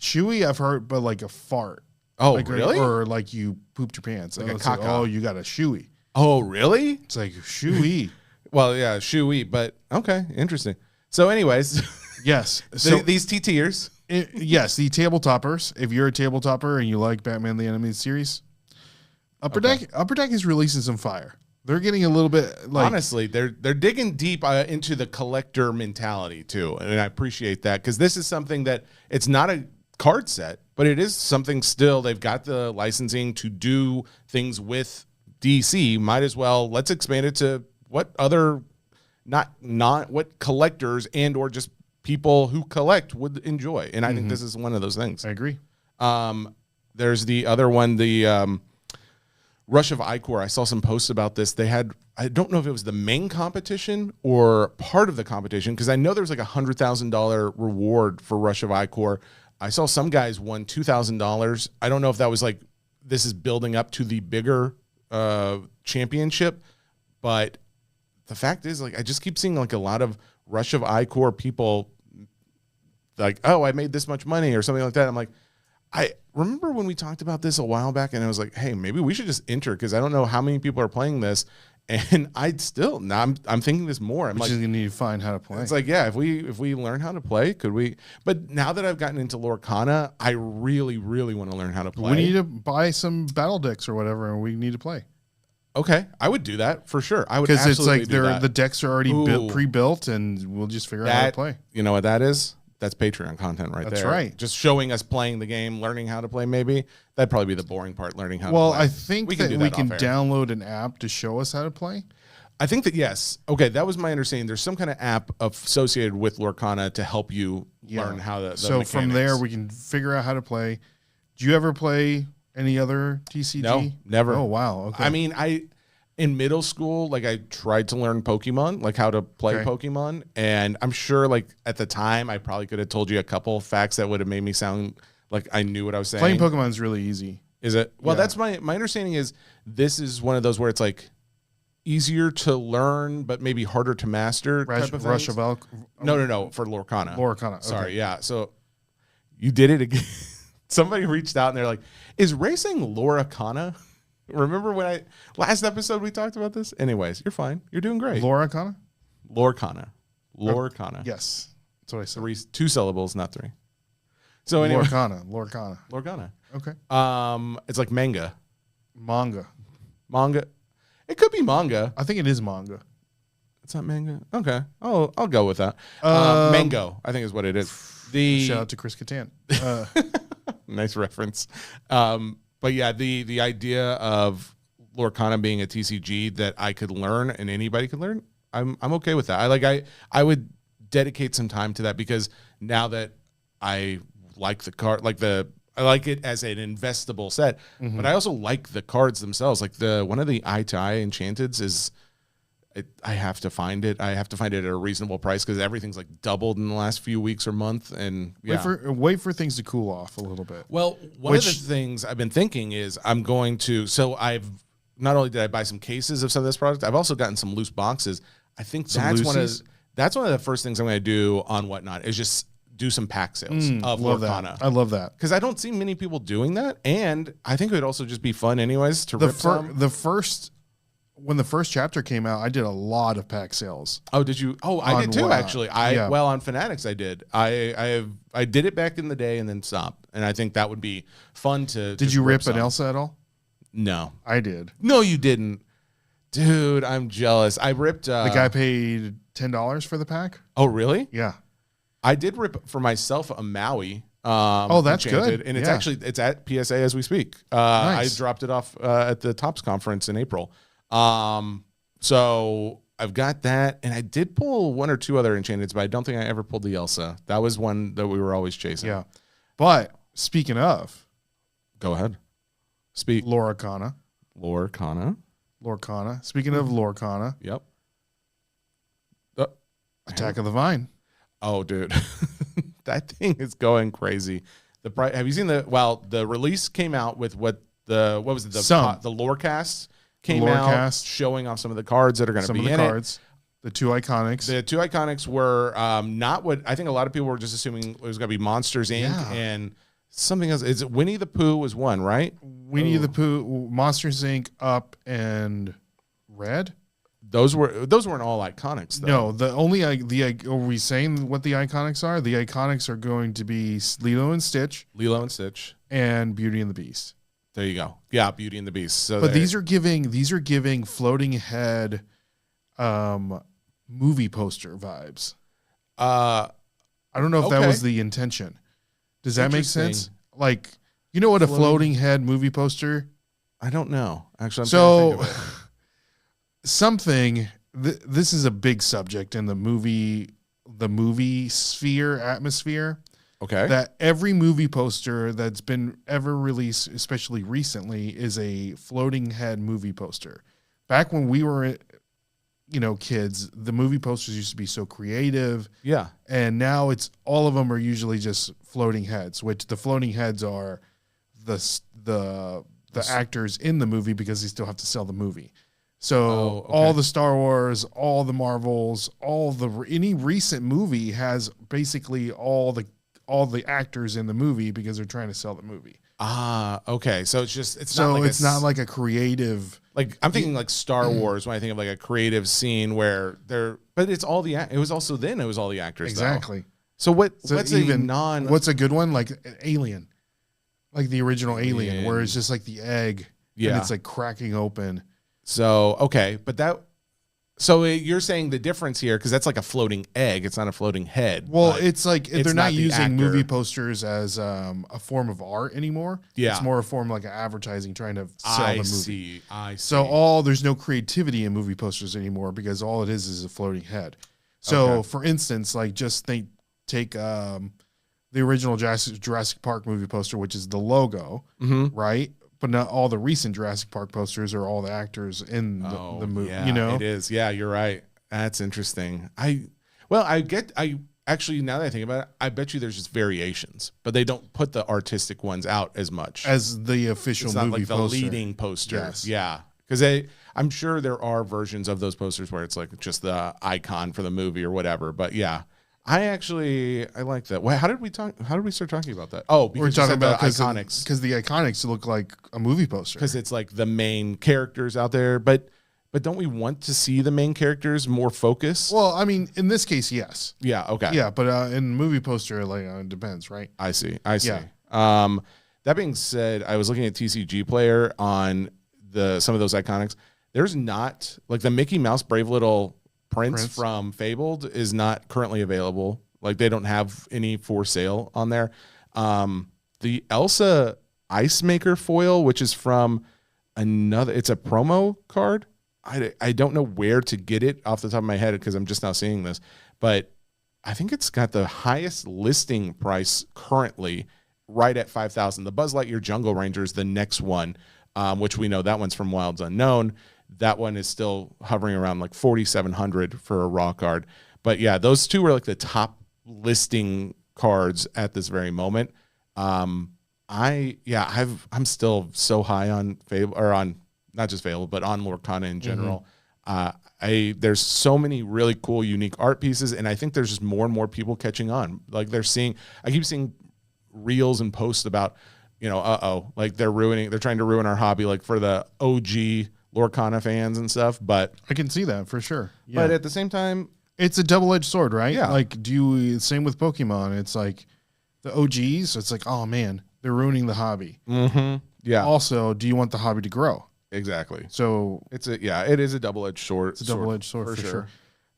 Shooey, I've heard, but like a fart. Oh, like really? Or like you pooped your pants. Like a caca. Like, oh, you got a shooey. Oh, really? It's like shooey. Well, yeah, shooey, but okay, interesting. So, anyways, yes. So these TTers, yes, the tabletoppers. If you're a tabletopper and you like Batman the Animated Series, Upper Deck is releasing some fire. They're getting a little bit like honestly, they're digging deep into the collector mentality too, and I appreciate that because this is something that it's not a card set, but it is something still. They've got the licensing to do things with DC. Might as well let's expand it to what other not what collectors and or just people who collect would enjoy, and I think this is one of those things. I agree. There's the other one, the Rush of Icor. I saw some posts about this. They had, I don't know if it was the main competition or part of the competition, because I know there's like $100,000 reward for Rush of Icor. I saw some guys won $2,000. I don't know if that was like, this is building up to the bigger championship, but the fact is, like, I just keep seeing like a lot of Rush of Icor people like, oh, I made this much money or something like that. I'm like, I remember when we talked about this a while back, and I was like, hey, maybe we should just enter because I don't know how many people are playing this. And I'm thinking this more. I'm like, you need to find how to play. It's like, yeah, if we learn how to play, could we? But now that I've gotten into Lorcana, I really, really want to learn how to play. We need to buy some battle decks or whatever, and we need to play. Okay, I would do that for sure. I would absolutely do that. Because it's like the decks are already pre-built, and we'll just figure out how to play. You know what that is? That's Patreon content right there. That's right. Just showing us playing the game, learning how to play maybe. That'd probably be the boring part, learning how to play. Well, I think we can download an app to show us how to play. I think that, yes. Okay, that was my understanding. There's some kind of app associated with Lorcana to help you learn how the So mechanics. From there, we can figure out how to play. Do you ever play any other TCG? No, never. Oh, wow. Okay. I mean, in middle school, like I tried to learn Pokemon, like how to play Pokemon. And I'm sure like at the time, I probably could have told you a couple facts that would have made me sound like I knew what I was saying. Playing Pokemon is really easy. Is it? Well, that's my understanding is this is one of those where it's like easier to learn, but maybe harder to master type of Rush things. of No, for Lorcana. Lorcana. Sorry, yeah. So you did it again. Somebody reached out and they're like, is racing Lorcana? Remember when last episode we talked about this? Anyways, you're fine. You're doing great. Lorcana? Lorcana. Yes. That's what I said. 2 syllables, not 3. So anyway. Lorcana. Okay. It's like manga. Manga. It could be manga. I think it is manga. It's not manga. Okay. I'll go with that. Mango, I think is what it is. Shout out to Chris Catan. Nice reference. But yeah, the idea of Lorcana being a TCG that I could learn and anybody could learn, I'm okay with that. I would dedicate some time to that because now that I like the card, I like it as an investable set, but I also like the cards themselves. Like one of the Eye to Eye Enchanteds is, I have to find it. I have to find it at a reasonable price because everything's like doubled in the last few weeks or month. And yeah. Wait for things to cool off a little bit. Well, one of the things I've been thinking is I've not only did I buy some cases of some of this product, I've also gotten some loose boxes. I think that's one of the first things I'm going to do on Whatnot is just do some pack sales of Lorcana. I love that because I don't see many people doing that, and I think it would also just be fun anyways to rip some. When the first chapter came out, I did a lot of pack sales. Oh, did you? Oh, I did too, Whatnot. Actually. Well, on Fanatics, I did. I did it back in the day and then stopped. And I think that would be fun to. Did you rip an Elsa at all? No, I did. No, you didn't, dude. I'm jealous. I ripped. The guy paid $10 for the pack. Oh, really? Yeah. I did rip for myself a Maui. That's good. And it's at PSA as we speak. Nice. I dropped it off at the Tops conference in April. So I've got that, and I did pull 1 or 2 other Enchanteds, but I don't think I ever pulled the Elsa. That was one that we were always chasing. Yeah. But speaking of, go ahead. Speak. Lorcana. Speaking of Lorcana. Yep. Attack of the Vine. Oh, dude. That thing is going crazy. Have you seen the release came out with what was it? The lore cast came out showing off some of the cards that are going to be in it. The 2 Iconics. The 2 Iconics were not what I think a lot of people were just assuming it was going to be Monsters Inc. and something else. Is it Winnie the Pooh was one, right? Winnie the Pooh, Monsters Inc., Up, and Red. Those weren't all Iconics, though. No, are we saying what the Iconics are? The Iconics are going to be Lilo and Stitch, and Beauty and the Beast. There you go. Yeah, Beauty and the Beast. So but these are giving floating head movie poster vibes. I don't know if that was the intention. Does that make sense? Like, you know what a floating head movie poster? I don't know. Actually, this is a big subject in the movie sphere atmosphere. Okay. That every movie poster that's been ever released, especially recently, is a floating head movie poster. Back when we were, kids, the movie posters used to be so creative. Yeah. And now all of them are usually just floating heads, which the floating heads are the actors in the movie because they still have to sell the movie. So all the Star Wars, all the Marvels, any recent movie has basically all the actors in the movie because they're trying to sell the movie. Okay. So it's not like a creative. Like I'm thinking like Star Wars when I think of like a creative scene where but it's all it was also then it was all the actors. Exactly. Though. So what's a good one? Like Alien, like the original Alien, where it's just like the egg and it's like cracking open. So, okay. So you're saying the difference here, because that's like a floating egg. It's not a floating head. Well, it's like they're not using movie posters as a form of art anymore. Yeah. It's more a form like advertising trying to sell the movie. I see. So there's no creativity in movie posters anymore because all it is a floating head. So for instance, like just take the original Jurassic Park movie poster, which is the logo, right? But not all the recent Jurassic Park posters are all the actors in the movie. Yeah, it is. Yeah, you're right. That's interesting. Actually, now that I think about it, I bet you there's just variations, but they don't put the artistic ones out as much as the official movie like poster. The leading poster. Yes. Yeah, because I'm sure there are versions of those posters where it's like just the icon for the movie or whatever. But yeah, I like that. Wait, how did we start talking about that? Oh, because we're talking about the Iconics. Because the Iconics look like a movie poster. Because it's like the main characters out there, but don't we want to see the main characters more focused? Well, I mean, in this case, yes. Yeah. Okay. Yeah, but in the movie poster, like it depends, right? I see. Yeah. That being said, I was looking at TCG Player on some of those Iconics. There's not like the Mickey Mouse Brave Little Prince from Fabled is not currently available. Like they don't have any for sale on there. The Elsa Ice Maker foil, which is from it's a promo card. I don't know where to get it off the top of my head because I'm just now seeing this, but I think it's got the highest listing price currently, right at 5,000. The Buzz Lightyear Jungle Ranger is the next one, which we know that one's from Wilds Unknown. That one is still hovering around like 4,700 for a raw card. But yeah, those two are like the top listing cards at this very moment. I'm still so high on Fable, or on not just Fable, but on Lorcana in general. There's so many really cool, unique art pieces, and I think there's just more and more people catching on. Like I keep seeing reels and posts about, like they're trying to ruin our hobby, like for the OG Lorcana fans and stuff. But I can see that for sure. Yeah. But at the same time, it's a double-edged sword, right? Yeah. Like, same with Pokemon. It's like the OGs. It's like, oh man, they're ruining the hobby. Mm-hmm. Yeah. Also, do you want the hobby to grow? Exactly. So it is a double-edged sword. It's a double-edged sword for sure.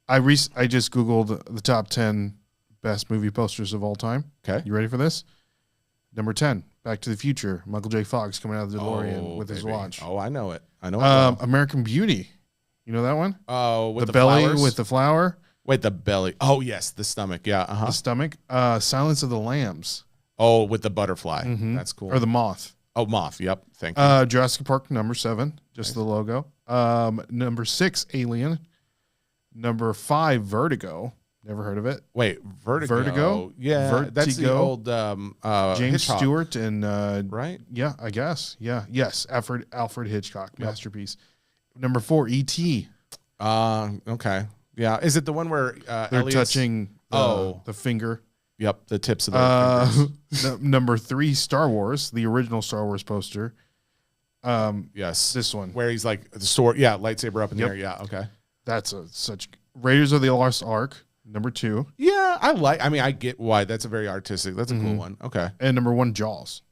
I just Googled the top 10 best movie posters of all time. Okay. You ready for this? Number 10, Back to the Future. Michael J. Fox coming out of the DeLorean with his watch. Oh, I know it. American Beauty. You know that one? Oh, with the belly flowers? with the flower. Wait, the belly. Oh, yes, the stomach. Yeah. Uh-huh. The stomach. Silence of the Lambs. Oh, with the butterfly. Mm-hmm. That's cool. Or the moth. Oh, moth. Yep. Thank you. Jurassic Park, number 7. Just the logo. Number 6, Alien. Number 5, Vertigo. Never heard of it. Wait, Vertigo? Yeah, Vertigo. That's the old James Hitchcock. Stewart and right? Yeah, I guess. Yeah, yes, Alfred Hitchcock masterpiece. Number 4, E.T. Okay. Yeah, is it the one where they're touching the finger? Yep, the tips of the fingers. Number 3, Star Wars, the original Star Wars poster. Yes, this one where he's like the sword, lightsaber up in the air. Yeah, okay. That's such Raiders of the Lost Ark. Number 2. Yeah, I get why. That's a very artistic. That's a cool one. Okay. And number 1, Jaws.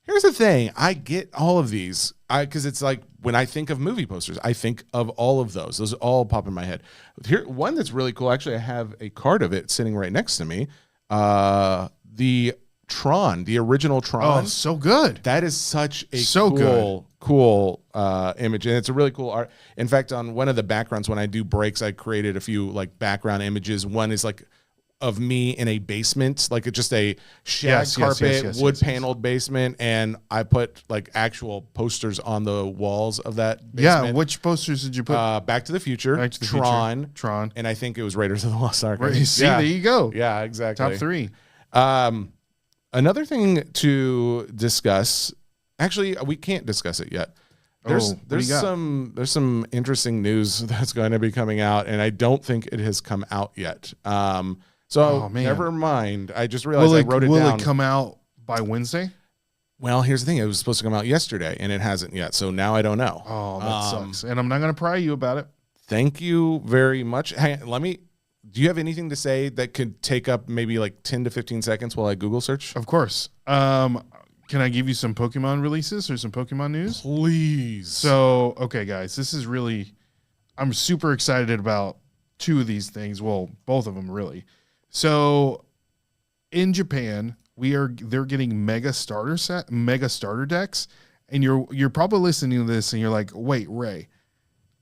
Here's the thing. I get all of these. Because it's like when I think of movie posters, I think of all of those. Those all pop in my head. Here, one that's really cool. Actually, I have a card of it sitting right next to me. The Tron, the original Tron. Oh, so good. That is such a cool image, and it's a really cool art. In fact, on one of the backgrounds when I do breaks, I created a few like background images. One is like of me in a basement, like just a shag carpet, wood paneled basement, and I put like actual posters on the walls of that basement. Yeah, which posters did you put? Back to the Future, Tron, and I think it was Raiders of the Lost Ark. There you go. Yeah, exactly. Top 3. Another thing to discuss. Actually, we can't discuss it yet. There's some interesting news that's going to be coming out, and I don't think it has come out yet. Never mind. I just realized I wrote it down. Will it come out by Wednesday? Well, here's the thing. It was supposed to come out yesterday, and it hasn't yet. So now I don't know. Oh, that sucks. And I'm not going to pry you about it. Thank you very much. Hang on, do you have anything to say that could take up maybe like 10 to 15 seconds while I Google search? Of course. Can I give you some Pokemon releases or some Pokemon news? Please. So, okay, guys, I'm super excited about 2 of these things. Well, both of them really. So, in Japan, they're getting mega starter decks, and you're probably listening to this and you're like, "Wait, Ray,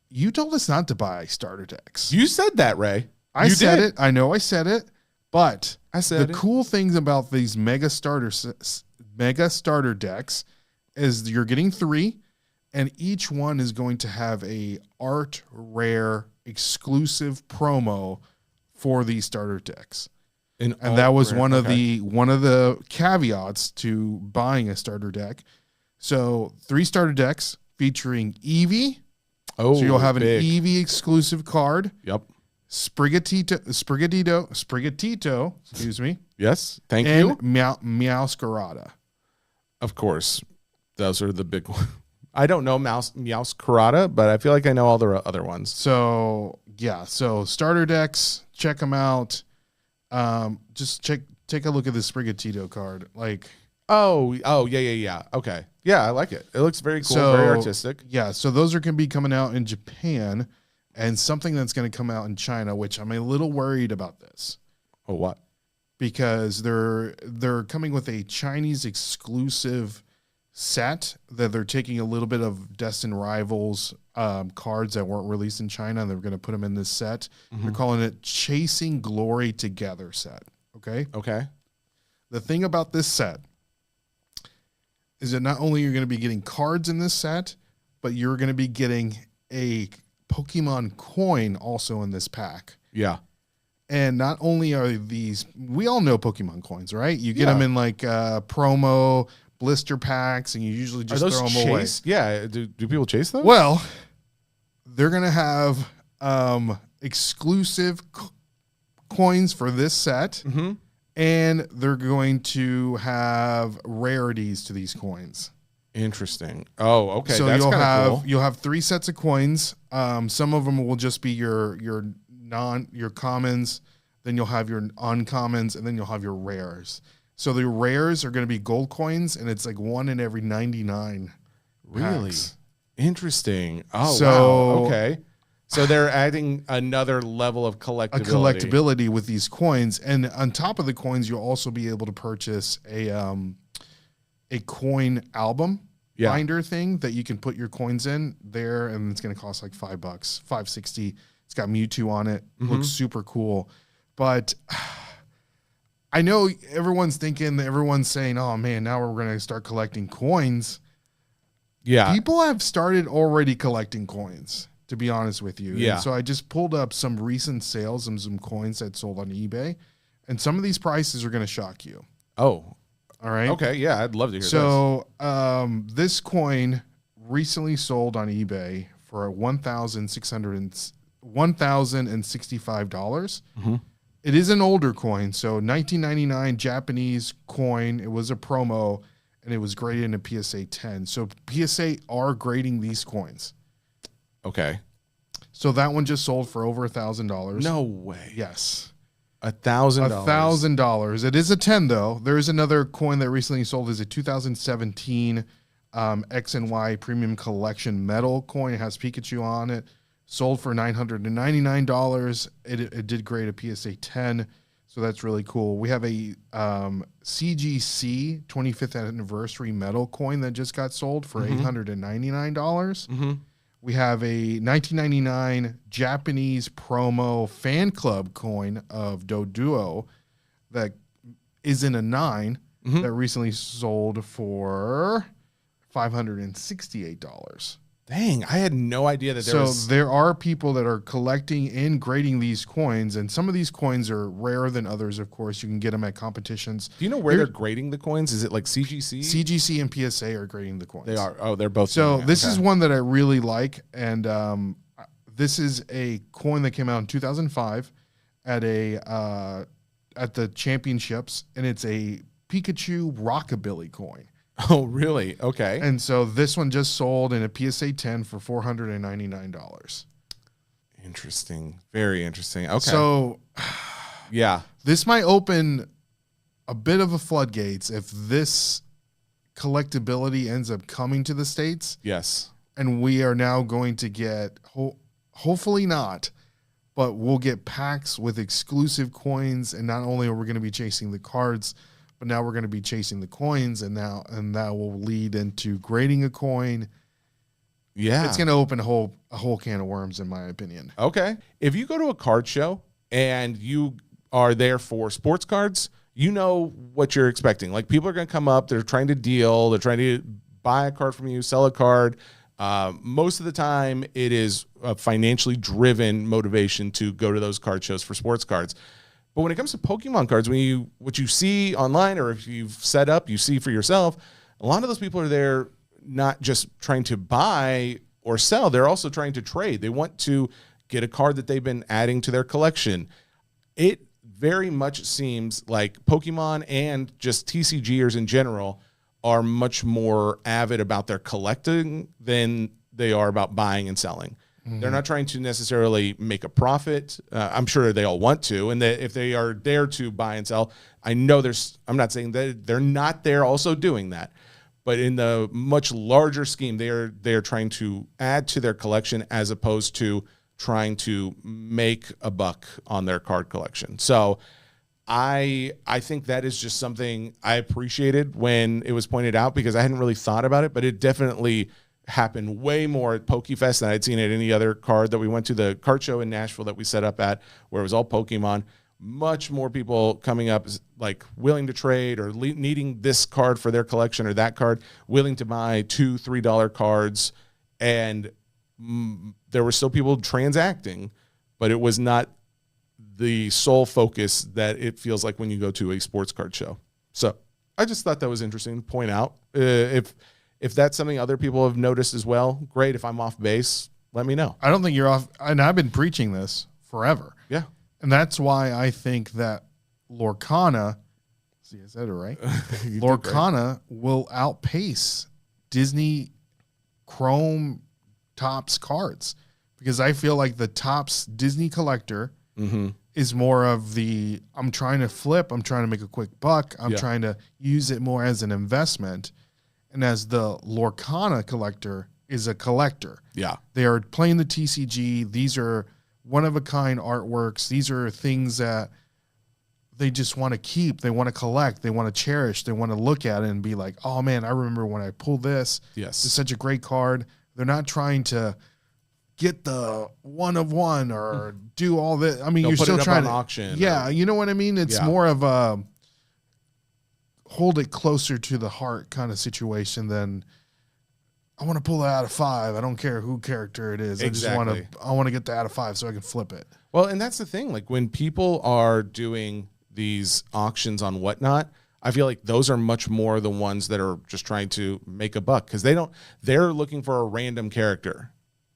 you told us not to buy starter decks." You said that, Ray. I said it. I know I said it, but the cool things about these mega starter decks is you're getting 3, and each one is going to have a art rare exclusive promo for these starter decks. And that was one of the caveats to buying a starter deck. So 3 starter decks featuring Eevee. So you'll have an Eevee exclusive card. Yep. Sprigatito, excuse me. Yes, thank and you. Meowscarada. Of course, those are the big ones. I don't know Meowscarada, but I feel like I know all the other ones. So yeah, so starter decks, check them out. Just take a look at the Sprigatito card. Like, oh, yeah. Okay, yeah, I like it. It looks very cool, very artistic. Yeah, so those are going to be coming out in Japan, and something that's going to come out in China, which I'm a little worried about this. Oh, what? Because they're coming with a Chinese exclusive set that they're taking a little bit of Destined Rivals cards that weren't released in China, and they're going to put them in this set. They're calling it Chasing Glory Together set. Okay. The thing about this set is that not only you're going to be getting cards in this set, but you're going to be getting a Pokemon coin also in this pack. Yeah. And not only are these, we all know Pokemon coins, right? You get them in like promo blister packs, and you usually just throw them away. Yeah. Do people chase those? Well, they're going to have exclusive coins for this set, and they're going to have rarities to these coins. Interesting. Oh, okay. So that's cool. You'll have 3 sets of coins. Some of them will just be your commons, then you'll have your uncommons, and then you'll have your rares. So the rares are going to be gold coins, and it's like 1 in every 99 Really? packs. Interesting. Oh, So- wow. Okay. So they're adding another level of collectability. A collectability with these coins, and on top of the coins, you'll also be able to purchase a coin album binder thing that you can put your coins in there, and it's going to cost like $5, $5.60. It's got Mewtwo on it. Looks super cool, but I know everyone's saying, "Oh man, now we're going to start collecting coins." Yeah. People have started already collecting coins, to be honest with you. Yeah. And so I just pulled up some recent sales and some coins that sold on eBay, and some of these prices are going to shock you. Oh, all right. Okay. Yeah. I'd love to hear this. So this coin recently sold on eBay for $1,065. It is an older coin. So 1999 Japanese coin. It was a promo, and it was graded in a PSA 10. So PSA are grading these coins. Okay. So that one just sold for over $1,000. No way. Yes. $1,000. $1,000. It is a 10 though. There is another coin that recently sold as a 2017 X and Y Premium Collection metal coin. It has Pikachu on it. Sold for $999. It did grade a PSA 10, so that's really cool. We have a CGC 25th anniversary metal coin that just got sold for $899. We have a 1999 Japanese promo fan club coin of Doduo that is in a 9 that recently sold for $568. Dang, I had no idea that there was... So there are people that are collecting and grading these coins, and some of these coins are rarer than others, of course. You can get them at competitions. Do you know where they're grading the coins? Is it like CGC? CGC and PSA are grading the coins. They are. Oh, they're both. So this is one that I really like, and this is a coin that came out in 2005 at the championships, and it's a Pikachu Rockabilly coin. Oh, really? Okay. And so this one just sold in a PSA 10 for $499. Interesting. Very interesting. Okay. So, yeah, this might open a bit of a floodgates if this collectability ends up coming to the States. Yes. And we are now going to get, hopefully not, but we'll get packs with exclusive coins. And not only are we going to be chasing the cards, but now we're going to be chasing the coins, and that will lead into grading a coin. Yeah. It's going to open a whole can of worms, in my opinion. Okay. If you go to a card show and you are there for sports cards, you know what you're expecting. Like, people are going to come up, they're trying to deal, they're trying to buy a card from you, sell a card. Most of the time, it is a financially driven motivation to go to those card shows for sports cards. But when it comes to Pokemon cards, what you see online, or if you've set up, you see for yourself, a lot of those people are there not just trying to buy or sell, they're also trying to trade. They want to get a card that they've been adding to their collection. It very much seems like Pokemon and just TCGers in general are much more avid about their collecting than they are about buying and selling. They're not trying to necessarily make a profit. I'm sure they all want to, and that if they are there to buy and sell, I'm not saying that they're not there also doing that, but in the much larger scheme, they're trying to add to their collection as opposed to trying to make a buck on their card collection. So I think that is just something I appreciated when it was pointed out, because I hadn't really thought about it, but it definitely happened way more at PokeFest than I'd seen at any other card that we went to. The card show in Nashville that we set up at, where it was all Pokemon, much more people coming up like willing to trade or needing this card for their collection or that card, willing to buy $2-3 cards. And there were still people transacting, but it was not the sole focus that it feels like when you go to a sports card show. So I just thought that was interesting to point out. If that's something other people have noticed as well, great. If I'm off base, let me know. I don't think you're off. And I've been preaching this forever. Yeah. And that's why I think that Lorcana, see, I said it right? Lorcana will outpace Disney Chrome Topps cards, because I feel like the Topps Disney collector is more of the, I'm trying to flip, I'm trying to make a quick buck, I'm trying to use it more as an investment. And as the Lorcana collector is a collector. Yeah. They are playing the TCG. These are one-of-a-kind artworks. These are things that they just want to keep. They want to collect. They want to cherish. They want to look at it and be like, oh, man, I remember when I pulled this. Yes. It's such a great card. They're not trying to get the one-of-one or do all this. I mean, you're still trying to auction. Yeah, you know what I mean? It's more of a hold it closer to the heart kind of situation than I want to pull it out of 5. I don't care who character it is. Exactly. I want to get that out of 5 so I can flip it. Well, and that's the thing. Like when people are doing these auctions on Whatnot, I feel like those are much more the ones that are just trying to make a buck, because they're looking for a random character.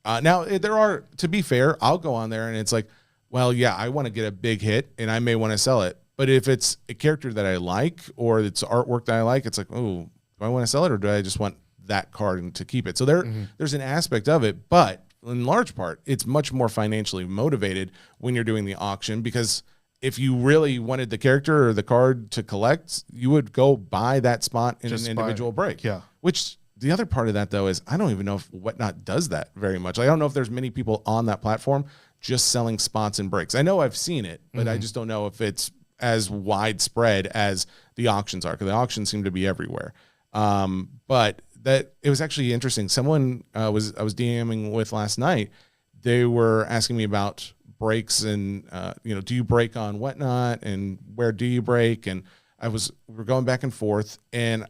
Now there are, to be fair, I'll go on there and it's like, well, yeah, I want to get a big hit and I may want to sell it. But if it's a character that I like or it's artwork that I like, it's like, oh, do I want to sell it or do I just want that card to keep it? So there's an aspect of it, but in large part, it's much more financially motivated when you're doing the auction, because if you really wanted the character or the card to collect, you would go buy that spot in an individual break. Yeah. Which the other part of that, though, is I don't even know if Whatnot does that very much. I don't know if there's many people on that platform just selling spots and breaks. I know I've seen it, but I just don't know if it's as widespread as the auctions are, because the auctions seem to be everywhere. But that it was actually interesting. Someone I was DMing with last night, they were asking me about breaks and do you break on Whatnot and where do you break? And we're going back and forth, and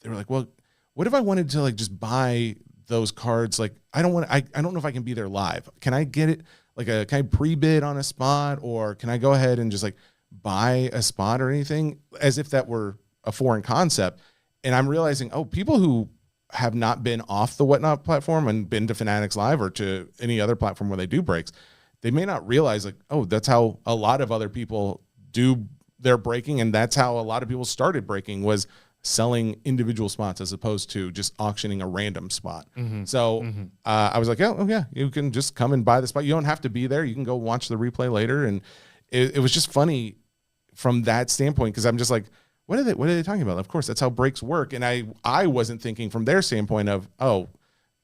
they were like, well, what if I wanted to like just buy those cards? Like I don't know if I can be there live. Can I get it can I pre-bid on a spot, or can I go ahead and just like buy a spot or anything, as if that were a foreign concept? And I'm realizing, people who have not been off the Whatnot platform and been to Fanatics Live or to any other platform where they do breaks, they may not realize like, that's how a lot of other people do their breaking. And that's how a lot of people started breaking, was selling individual spots as opposed to just auctioning a random spot. So I was like, oh yeah, you can just come and buy the spot. You don't have to be there. You can go watch the replay later. And it was just funny from that standpoint, because I'm just like, what are they talking about? Of course, that's how breaks work. And I wasn't thinking from their standpoint of, oh,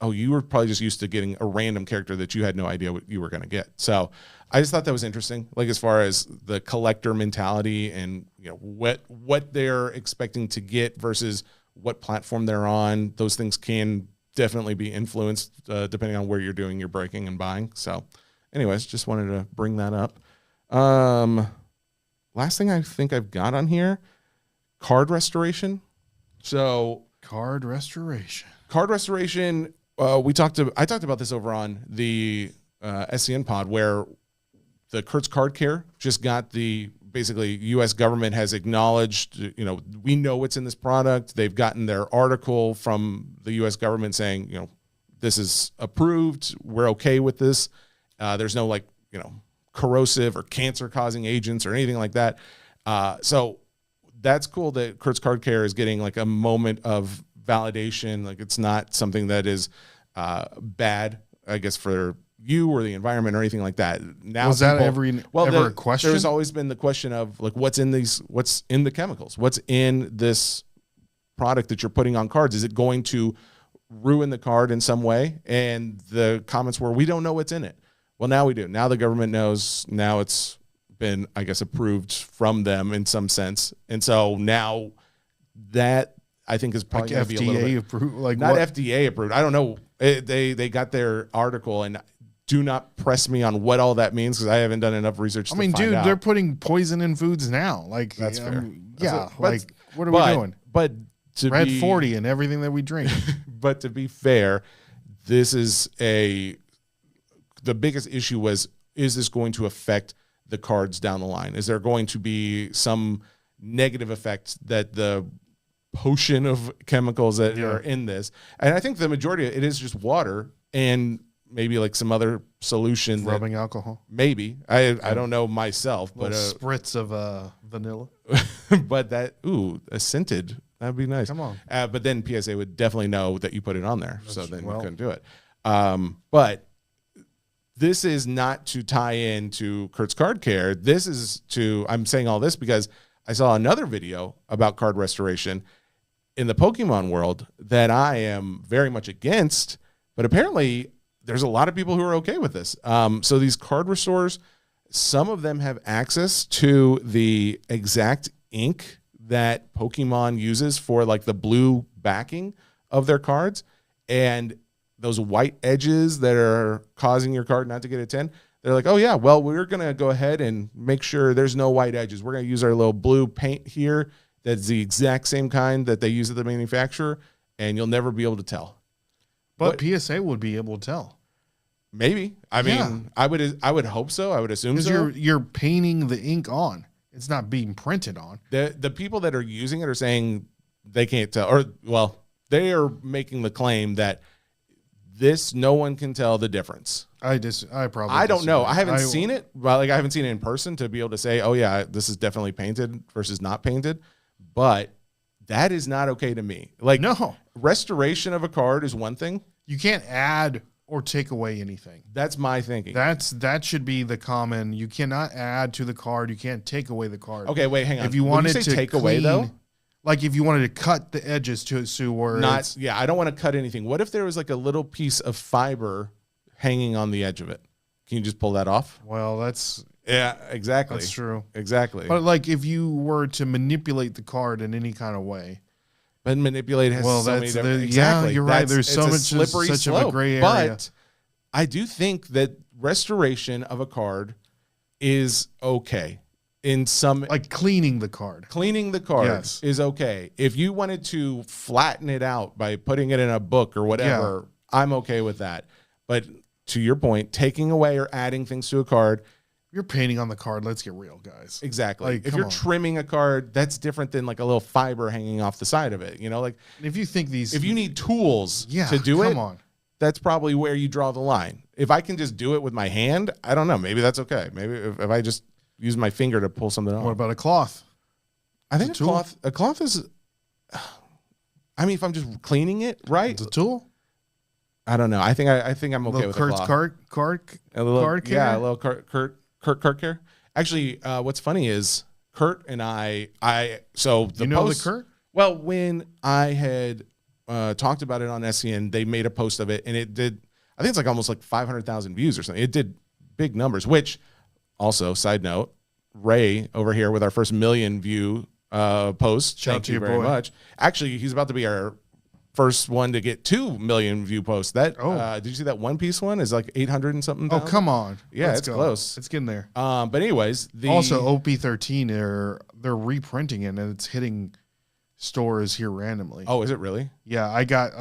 you were probably just used to getting a random character that you had no idea what you were going to get. So I just thought that was interesting, like as far as the collector mentality and what they're expecting to get versus what platform they're on. Those things can definitely be influenced depending on where you're doing your breaking and buying. So anyways, just wanted to bring that up. Last thing I think I've got on here, card restoration. So card restoration. I talked about this over on the SCN pod, where the Kurt's Card Care just got basically U.S. government has acknowledged, we know what's in this product. They've gotten their article from the U.S. government saying, this is approved. We're okay with this. There's no like, corrosive or cancer causing agents or anything like that. So that's cool that Kurt's Card Care is getting like a moment of validation. Like it's not something that is bad, I guess, for you or the environment or anything like that. Now, was that ever a question? There's always been the question of like, what's in the chemicals? What's in this product that you're putting on cards? Is it going to ruin the card in some way? And the comments were, we don't know what's in it. Well, now we do. Now the government knows. Now it's been, I guess, approved from them in some sense. And so now that I think is probably like going to be a little bit approved, like not what? FDA approved. I don't know. They got their article, and do not press me on what all that means because I haven't done enough research. I mean, dude, they're putting poison in foods now. Like that's fair. What are we doing? But to Red be 40 and everything that we drink. But to be fair, this is the biggest issue was, is this going to affect the cards down the line? Is there going to be some negative effect that the potion of chemicals that are in this? And I think the majority of it is just water and maybe like some other solution. Rubbing alcohol. Maybe. I don't know myself, but spritz of vanilla. But a scented, that'd be nice. Come on. But then PSA would definitely know that you put it on there. So then you couldn't do it. But this is not to tie into Kurt's Card Care. This is I'm saying all this because I saw another video about card restoration in the Pokemon world that I am very much against, but apparently there's a lot of people who are okay with this. So these card restorers, some of them have access to the exact ink that Pokemon uses for like the blue backing of their cards. And those white edges that are causing your card not to get a 10, they're like, oh yeah, well, we're going to go ahead and make sure there's no white edges. We're going to use our little blue paint here. That's the exact same kind that they use at the manufacturer, and you'll never be able to tell. But PSA would be able to tell. Maybe. I mean, I would hope so. I would assume so. You're painting the ink on. It's not being printed on. The people that are using it are saying they can't tell, or well, they are making the claim that no one can tell the difference. I don't know. I haven't seen it. Well, like I haven't seen it in person to be able to say, oh yeah, this is definitely painted versus not painted. But that is not okay to me. Like, no, restoration of a card is one thing. You can't add or take away anything. That's my thinking. That should be the common. You cannot add to the card. You can't take away the card. Okay, wait, hang on. If you wanted to take away though, like if you wanted to cut the edges to where I don't want to cut anything. What if there was like a little piece of fiber hanging on the edge of it? Can you just pull that off? Well, that's. Yeah, exactly. That's true. Exactly. But like if you were to manipulate the card in any kind of way. But manipulate has so many different... Exactly. Yeah, you're right. There's so much slippery such slope, of a gray area. But I do think that restoration of a card is okay. In some... Like cleaning the card. Cleaning the card is okay. If you wanted to flatten it out by putting it in a book or whatever, I'm okay with that. But to your point, taking away or adding things to a card... You're painting on the card. Let's get real, guys. Exactly. Like, if you're trimming a card, that's different than like a little fiber hanging off the side of it. You know, like if you think if you need tools to do it, that's probably where you draw the line. If I can just do it with my hand, I don't know. Maybe that's okay. Maybe if I just use my finger to pull something off. What about a cloth? I think a cloth is. I mean, if I'm just cleaning it, right? It's a tool. I don't know. I think I'm okay with Kurt's a cloth. card care. Yeah, a little Kurt Card Care. Actually, what's funny is Kurt and I so the the Kurt? Well, when I had talked about it on SCN, they made a post of it, and it did. I think it's like almost like 500,000 views or something. It did big numbers. Which, also, side note, Ray over here with our first million view post. Thank you very much. Actually, he's about to be our first one to get 2 million view posts. That did you see that One Piece one? Is like 800 and something. Oh, come on. Yeah, it's close. It's getting there. But anyways, also OP13 they're reprinting it and it's hitting stores here randomly. Oh, is it really? Yeah, I got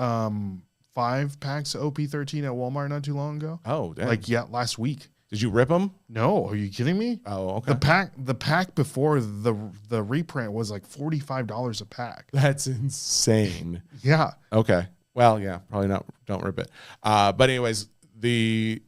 5 packs of OP13 at Walmart not too long ago. Oh, damn. Like last week. Did you rip them? No, are you kidding me? Oh, okay. The pack before the reprint was like $45 a pack. That's insane. Yeah. Okay. Well, yeah, probably not. Don't rip it. But anyways, the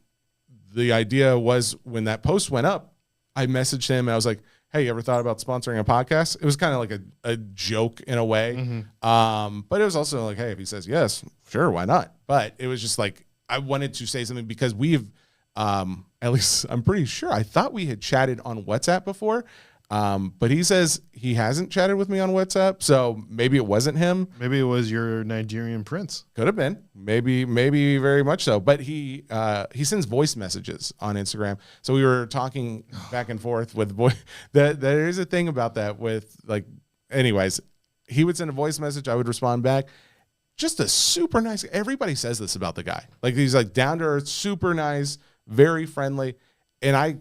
the idea was when that post went up, I messaged him and I was like, hey, you ever thought about sponsoring a podcast? It was kind of like a joke in a way. But it was also like, hey, if he says yes, sure, why not? But it was just like, I wanted to say something because we've, at least I'm pretty sure, I thought we had chatted on WhatsApp before. But he says he hasn't chatted with me on WhatsApp, so maybe it wasn't him. Maybe it was your Nigerian prince. Could have been. Maybe very much so. But he sends voice messages on Instagram. So we were talking back and forth with voice. There is a thing about that with like, anyways, he would send a voice message. I would respond back. Just a super nice. Everybody says this about the guy. Like he's like down to earth, super nice, very friendly, and I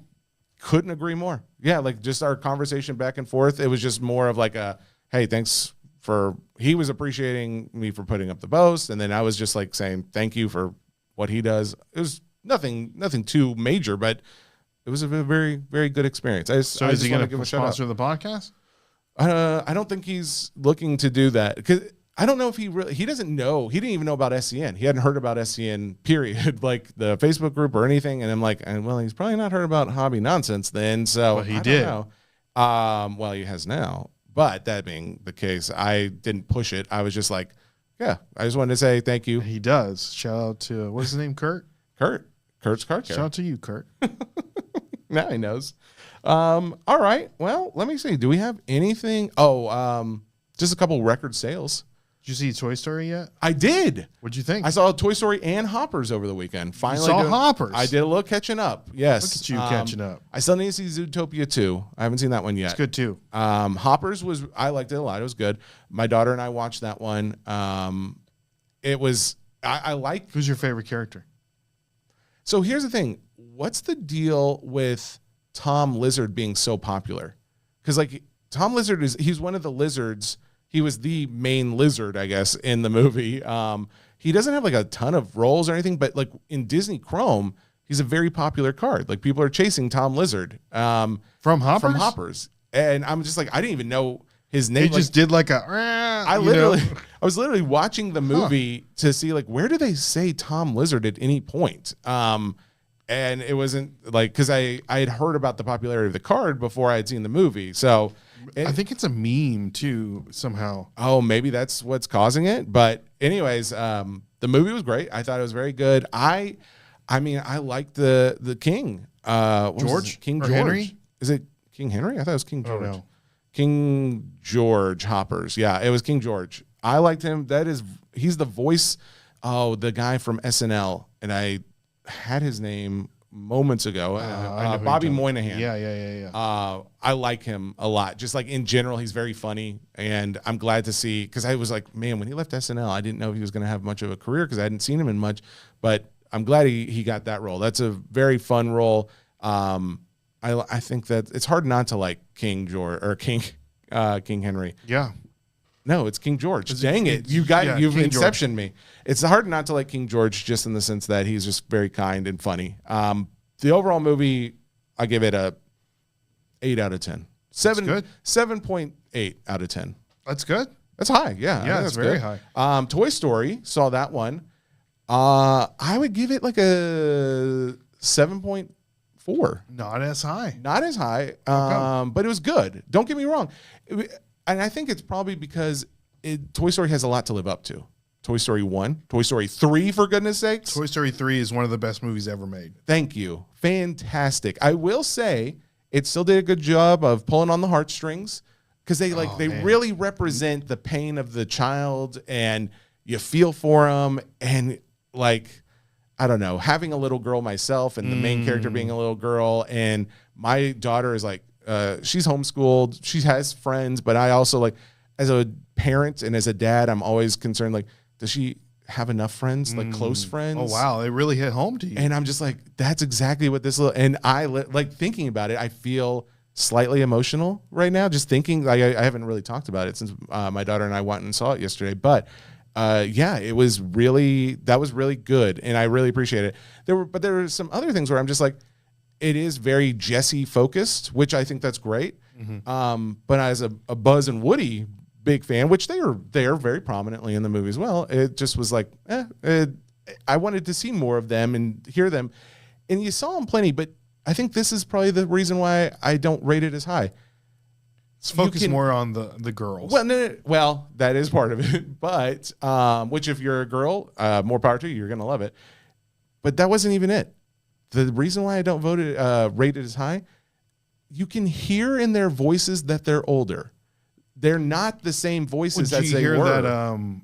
couldn't agree more. Yeah, like just our conversation back and forth. It was just more of like a, hey, thanks for, he was appreciating me for putting up the post. And then I was just like saying, thank you for what he does. It was nothing too major, but it was a very, very good experience. So is he going to sponsor the podcast? I don't think he's looking to do that because I don't know if he doesn't know. He didn't even know about SCN. He hadn't heard about SCN, period, like the Facebook group or anything. And I'm like, well, he's probably not heard about Hobby Nonsense then. So well, he did. Know. Well, he has now. But that being the case, I didn't push it. I was just like, yeah, I just wanted to say thank you. He does. Shout out to, what's his name, Kurt? Kurt's Car Care. Shout out to you, Kurt. Now he knows. All right. Well, let me see. Do we have anything? Just a couple record sales. Did you see Toy Story yet? I did. What'd you think? I saw Toy Story and Hoppers over the weekend. Finally, you saw Hoppers? I did a little catching up. Yes. Look at you catching up. I still need to see Zootopia 2. I haven't seen that one yet. It's good too. Hoppers I liked it a lot. It was good. My daughter and I watched that one. It was, I like. Who's your favorite character? So here's the thing. What's the deal with Tom Lizard being so popular? Because like Tom Lizard he's one of the lizards. He was the main lizard, I guess, in the movie. He doesn't have like a ton of roles or anything, but like in Disney Chrome, he's a very popular card. Like people are chasing Tom Lizard from Hoppers. From Hoppers, and I'm just like, I didn't even know his name. They just did like a. I was literally watching the movie to see like where do they say Tom Lizard at any point. And it wasn't like because I had heard about the popularity of the card before I had seen the movie, so. I think it's a meme too somehow. Oh, maybe that's what's causing it. But anyways, the movie was great. I thought it was very good. I mean, I liked the King. George? King or George. Henry? Is it King Henry? I thought it was King George. Oh, no. King George Hoppers. Yeah, it was King George. I liked him. He's the voice. Oh, the guy from SNL, and I had his name moments ago. Bobby Moynihan. Yeah. I like him a lot. Just like in general, he's very funny, and I'm glad to see because I was like, man, when he left SNL, I didn't know he was going to have much of a career because I hadn't seen him in much. But I'm glad he got that role. That's a very fun role. I think that it's hard not to like King George or King Henry. Yeah. No, it's King George. Dang it. You've inceptioned me. It's hard not to like King George just in the sense that he's just very kind and funny. The overall movie, I give it a 8 out of 10. 7.8 out of 10. That's good. That's high. Yeah. Yeah, that's very high. Toy Story, saw that one. I would give it like a 7.4. Not as high. Not as high. But it was good. Don't get me wrong. And I think it's probably because Toy Story has a lot to live up to. Toy Story 1, Toy Story 3, for goodness sakes. Toy Story 3 is one of the best movies ever made. Thank you. Fantastic. I will say it still did a good job of pulling on the heartstrings because they really represent the pain of the child and you feel for them. And like, I don't know, having a little girl myself and the main character being a little girl, and my daughter is like, she's homeschooled. She has friends, but I also like as a parent and as a dad, I'm always concerned, like, does she have enough friends, like close friends? Oh, wow. It really hit home to you. And I'm just like, that's exactly what this little, and I like thinking about it. I feel slightly emotional right now. Just thinking, like, I haven't really talked about it since my daughter and I went and saw it yesterday, but yeah, that was really good. And I really appreciate it. There were some other things where I'm just like, it is very Jesse focused, which I think that's great. But as a Buzz and Woody big fan, which they are very prominently in the movie as well, it just was like, I wanted to see more of them and hear them. and you saw him plenty, but I think this is probably the reason why I don't rate it as high. Let's focus more on the girls. Well, well, that is part of it, but which if you're a girl, more power to you. You're gonna love it. But that wasn't even it. The reason why I don't rate it as high, you can hear in their voices that they're older. They're not the same voices as they were. That,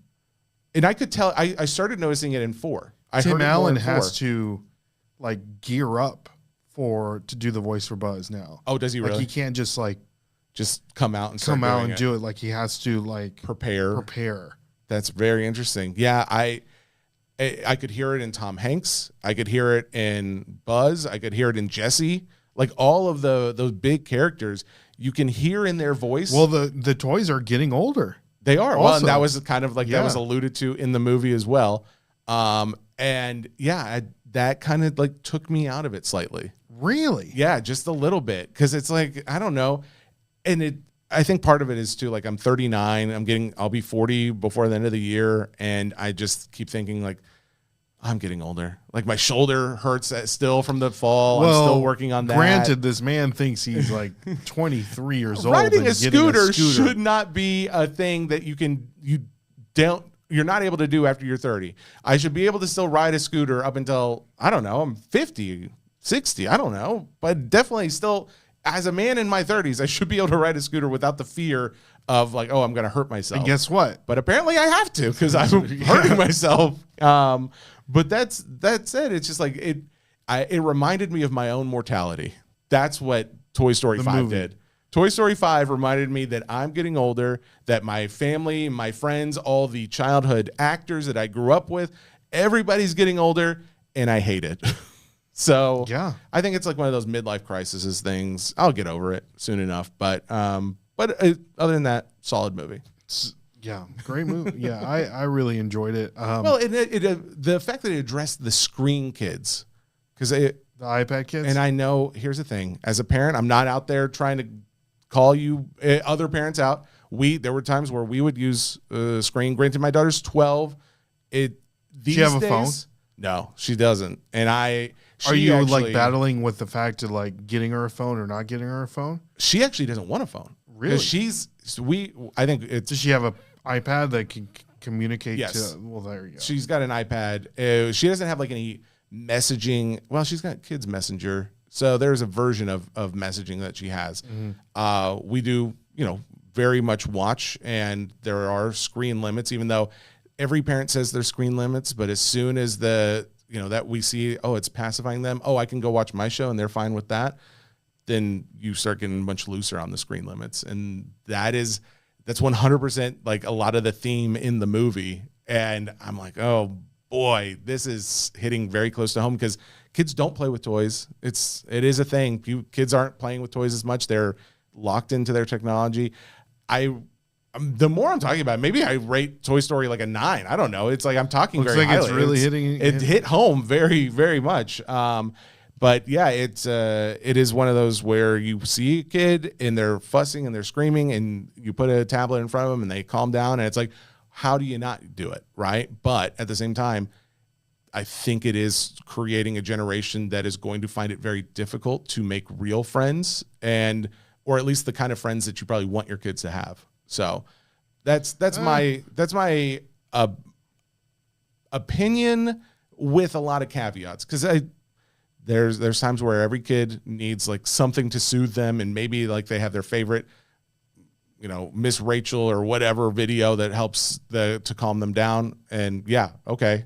and I could tell. I started noticing it in 4. Tim Allen has to like gear up to do the voice for Buzz now. Oh, does he really? Like he can't just come out and do it. Like he has to like prepare. That's very interesting. Yeah, I could hear it in Tom Hanks. I could hear it in Buzz. I could hear it in Jesse. Like all of those big characters, you can hear in their voice. Well, the toys are getting older. They are. Also. Well, and that was kind of like that was alluded to in the movie as well. And yeah, that kind of like took me out of it slightly. Really? Yeah, just a little bit. Because it's like, I don't know. And I think part of it is too, like I'm 39, I'll be 40 before the end of the year. And I just keep thinking like, I'm getting older. Like my shoulder hurts still from the fall. Well, I'm still working on that. Granted, this man thinks he's like 23 years old. Riding a scooter should not be a thing that you're not able to do after you're 30. I should be able to still ride a scooter up until, I don't know, I'm 50, 60, I don't know. But definitely still, as a man in my 30s, I should be able to ride a scooter without the fear of like, oh, I'm going to hurt myself. And guess what? But apparently I have to because I'm hurting myself. But that's it. It's just like it reminded me of my own mortality. That's what Toy Story 5 did. Toy Story 5 reminded me that I'm getting older, that my family, my friends, all the childhood actors that I grew up with, everybody's gether older, and I hate it. So yeah, I think it's like one of those midlife crises things. I'll get over it soon enough. But other than that, solid movie. Yeah, great movie. Yeah, I really enjoyed it. Well, the fact that it addressed the screen kids, because the iPad kids. And I know, here's the thing: as a parent, I'm not out there trying to call you other parents out. There were times where we would use screen. Granted, my daughter's 12. Does she have a phone? No, she doesn't. And are you like battling with the fact of like getting her a phone or not getting her a phone? She actually doesn't want a phone. Really? I think it's. Does she have an iPad that can communicate? Yes. Well, there you go. She's got an iPad. She doesn't have like any messaging. Well, she's got Kids Messenger. So there's a version of messaging that she has. Mm-hmm. We do, very much watch, and there are screen limits, even though every parent says there's screen limits. But as soon as that we see, it's pacifying them. Oh, I can go watch my show and they're fine with that. Then you start getting much looser on the screen limits. And that's 100% like a lot of the theme in the movie. And I'm like, oh boy, this is hitting very close to home because kids don't play with toys. It is a thing. Kids aren't playing with toys as much. They're locked into their technology. The more I'm talking about it, maybe I rate Toy Story like a 9. I don't know. It's like I'm talking Looks very like highly. It's really hitting. It hit home very, very much. But yeah, it is one of those where you see a kid and they're fussing and they're screaming, and you put a tablet in front of them and they calm down, and it's like, how do you not do it, right? But at the same time, I think it is creating a generation that is going to find it very difficult to make real friends, or at least the kind of friends that you probably want your kids to have. So that's my opinion with a lot of caveats, because there's times where every kid needs like something to soothe them, and maybe like they have their favorite, Miss Rachel or whatever video that helps to calm them down. And yeah, okay,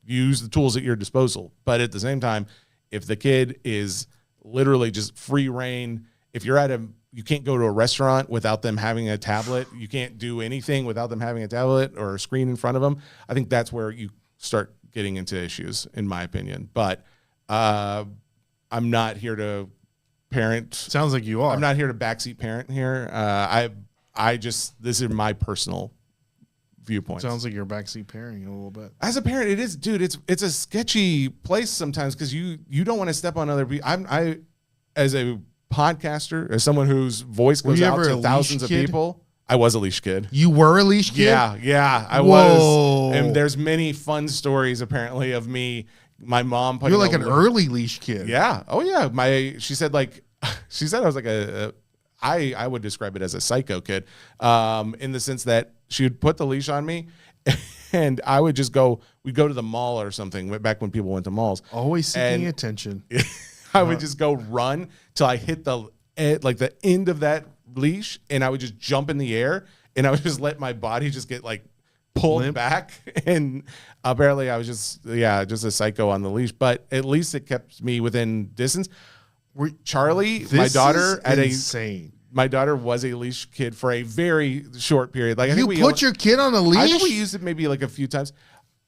use the tools at your disposal. But at the same time, if the kid is literally just free reign, if you're you can't go to a restaurant without them having a tablet. You can't do anything without them having a tablet or a screen in front of them. I think that's where you start getting into issues, in my opinion. But I'm not here to parent. Sounds like you are. I'm not here to backseat parent here. This is my personal viewpoint. Sounds like you're backseat parenting a little bit. As a parent, it is, dude. It's a sketchy place sometimes because you don't want to step on other people. I as a podcaster, as someone whose voice goes out to thousands of people. I was a leash kid. You were a leash kid? Yeah, I was. And there's many fun stories apparently of me my mom put You're like an early leash kid. Yeah. Oh yeah. She said I was like I would describe it as a psycho kid, in the sense that she would put the leash on me and I would just we'd go to the mall or something back when people went to malls. Always seeking attention. I would just go run till I hit the end of that leash, and I would just jump in the air, and I would just let my body just get like pulled back. And apparently I was just a psycho on the leash, but at least it kept me within distance. Charlie, my daughter, insane. My daughter was a leash kid for a very short period. Like you put your kid on a leash? I think we used it maybe like a few times.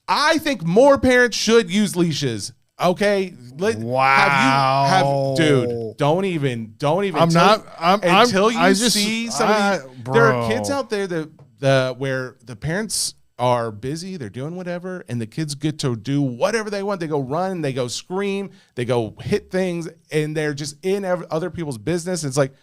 I think more parents should use leashes. Okay. Wow. Dude, don't even. Until you see some of these. There are kids out there where the parents are busy, they're doing whatever, and the kids get to do whatever they want. They go run, they go scream, they go hit things, and they're just in other people's business. It's like,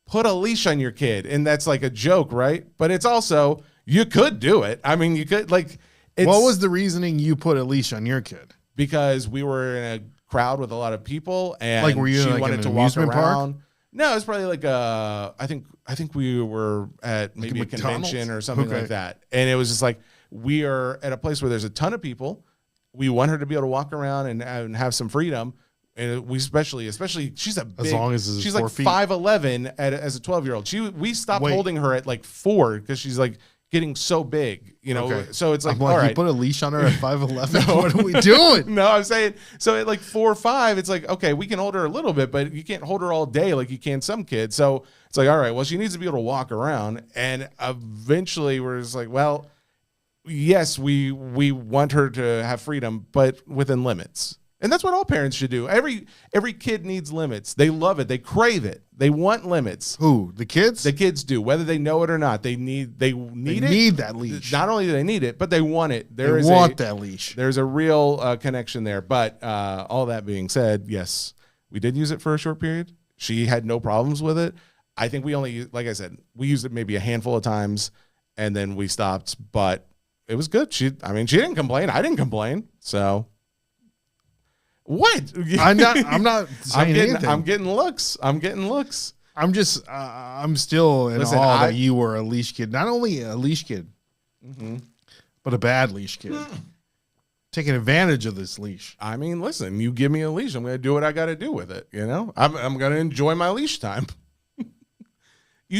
put a leash on your kid. And that's like a joke, right? But it's also, you could do it. I mean, you could what was the reasoning you put a leash on your kid? Because we were in a crowd with a lot of people, and were you she like wanted to walk around. No, it's probably like I think we were at maybe a convention or something like that. And it was just like, we are at a place where there's a ton of people. We want her to be able to walk around and have some freedom. And we especially she's as long as she's like 5'11" as a 12-year-old. We stopped holding her at like 4 because she's like getting so big, Okay. So it's like, all right, you put a leash on her at 5'11". No. What are we doing? No, I'm saying, so at like 4 or 5, it's like, okay, we can hold her a little bit, but you can't hold her all day like you can some kids. So it's like, all right, well, she needs to be able to walk around. And eventually we're just like, well, yes, we want her to have freedom, but within limits. And that's what all parents should do. Every kid needs limits. They love it. They crave it. They want limits. Who? The kids? The kids do, whether they know it or not. They need that leash. Not only do they need it, but they want it. They want that leash. There's a real connection there. But all that being said, yes, we did use it for a short period. She had no problems with it. I think we only, like I said, we used it maybe a handful of times, and then we stopped. But it was good. She didn't complain. I didn't complain. So. What? I'm not saying anything. I'm getting looks. I'm just, I'm still in awe that you were a leash kid. Not only a leash kid, but a bad leash kid. Taking advantage of this leash. I mean, listen, you give me a leash, I'm going to do what I got to do with it. I'm going to enjoy my leash time.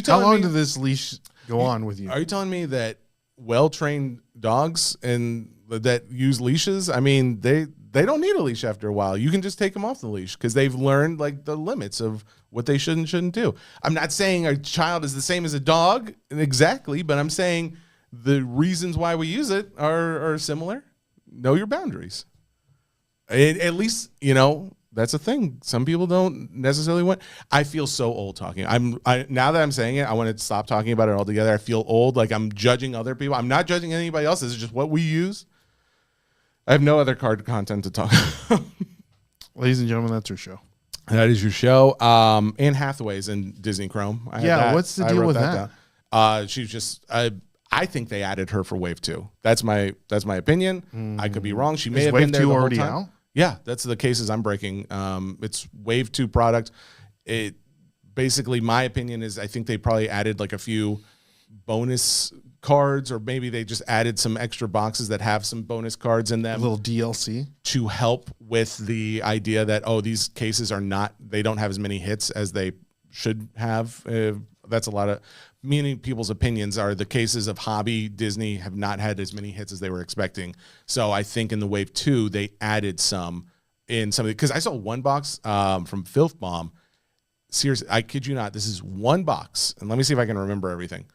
How long did this leash go on with you? Are you telling me that well-trained dogs and that use leashes, I mean, they don't need a leash after a while. You can just take them off the leash because they've learned like the limits of what they should and shouldn't do. I'm not saying a child is the same as a dog exactly, but I'm saying the reasons why we use it are similar. Know your boundaries. At least, that's a thing. Some people don't necessarily want. I feel so old talking. Now that I'm saying it, I want to stop talking about it altogether. I feel old, like I'm judging other people. I'm not judging anybody else. This is just what we use. I have no other card content to talk about. Ladies and gentlemen, that's your show. That is your show. Anne Hathaway's in Disney Chrome. What's the deal with that? She's just. I think they added her for Wave 2. That's my opinion. I could be wrong. She may have been there the whole time. Out? Yeah, that's the cases I'm breaking. It's Wave 2 product. It basically, my opinion is I think they probably added like a few bonus cards, or maybe they just added some extra boxes that have some bonus cards in them. A little DLC to help with the idea that, these cases they don't have as many hits as they should have. That's a lot of, meaning people's opinions are the cases of Hobby Disney have not had as many hits as they were expecting. So I think in the Wave 2, they added some in some of the, because I saw one box from Filth Bomb. Seriously, I kid you not, this is one box. And let me see if I can remember everything.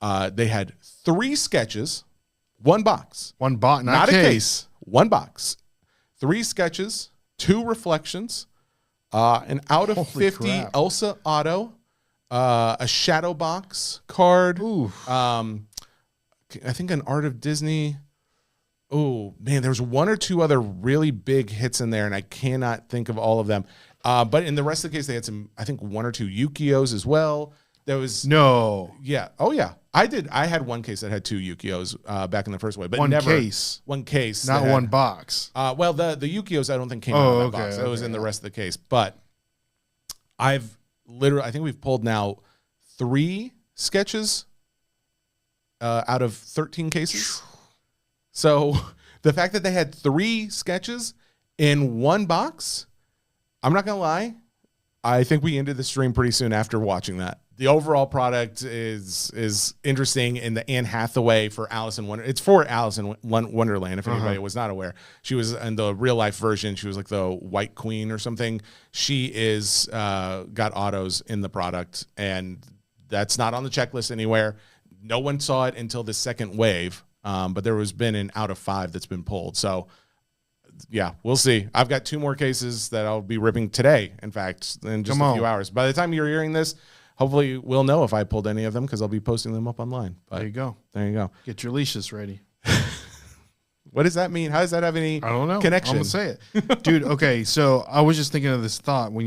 They had 3 sketches, one box. One box, not a case. One box. 3 sketches, 2 reflections, an out of 50 Elsa Auto, a Shadow Box card. I think an Art of Disney. Oh, man, there's 1 or 2 other really big hits in there, and I cannot think of all of them. But in the rest of the case, they had some, I think 1 or 2 Yukios as well. There was no. Yeah. Oh yeah. I had one case that had 2 Yu-Gi-Ohs back in the first wave, but one never case, not one box. Well, the Yu-Gi-Ohs I don't think came out of that box. It was in the rest of the case. But I think we've pulled now 3 sketches out of 13 cases. So the fact that they had 3 sketches in one box, I'm not gonna lie, I think we ended the stream pretty soon after watching that. The overall product is interesting in the Anne Hathaway for Alice in Wonderland. It's for Alice in Wonderland, if anybody was not aware. She was in the real life version. She was like the White Queen or something. She is got autos in the product, and that's not on the checklist anywhere. No one saw it until the second wave, but there has been an out of 5 that's been pulled. So yeah, we'll see. I've got 2 more cases that I'll be ripping today, in fact, in just a few hours. By the time you're hearing this, hopefully we'll know if I pulled any of them because I'll be posting them up online. But there you go. There you go. Get your leashes ready. What does that mean? How does that have any connection? I'm going to say it. Dude, okay, so I was just thinking of this thought when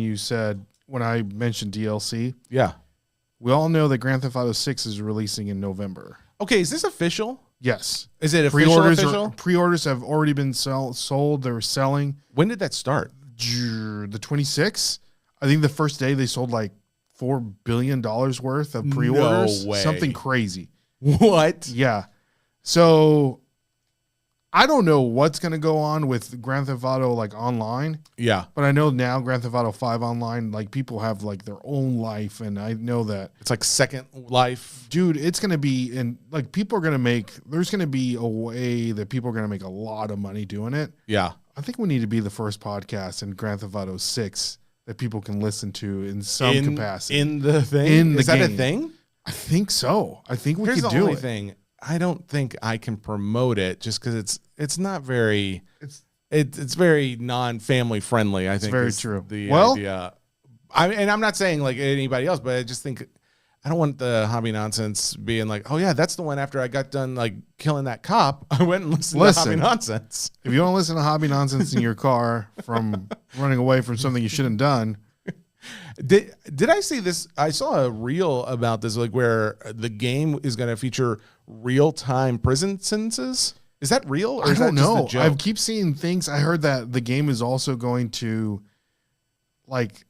I mentioned DLC. Yeah. We all know that Grand Theft Auto 6 is releasing in November. Okay, is this official? Yes. Is it official? Pre-orders have already been sold. They're selling. When did that start? The 26th. I think the first day they sold like $4 billion worth of pre-orders. No way. Something crazy. What? Yeah. So I don't know what's going to go on with Grand Theft Auto like online. Yeah. But I know now Grand Theft Auto 5 online, like people have like their own life. And I know that it's like Second Life. Dude, it's going to be like people are going to there's going to be a way that people are going to make a lot of money doing it. Yeah. I think we need to be the first podcast in Grand Theft Auto 6 that people can listen to in some capacity. In the thing? Is that a thing? I think so. I think we could do it. Here's the only thing. I don't think I can promote it just because it's not very it's very non-family friendly. I think very true. The idea. I'm not saying like anybody else, but I just think I don't want the hobby nonsense being like, oh yeah, that's the one after I got done like killing that cop, I went and listened to hobby nonsense. If you want to listen to hobby nonsense in your car from running away from something you shouldn't have done. Did I see this? I saw a reel about this, like where the game is going to feature real-time prison sentences. Is that real? Or I is don't that know. Just a joke? I keep seeing things. I heard that the game is also going to like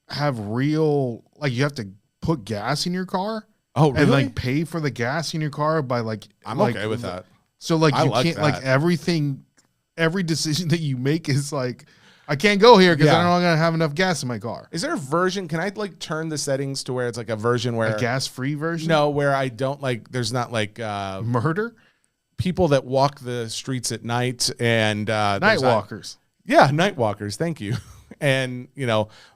have real, like you have to put gas in your car. Oh, really? And like pay for the gas in your car by like. I'm okay with that. So like you can't like everything, every decision that you make is like, I can't go here because I'm not going to have enough gas in my car. Is there a version? Can I like turn the settings to where it's like a version where a gas-free version? No, where I don't like. There's not like murder. People that walk the streets at night and night walkers. Night walkers. Thank you. And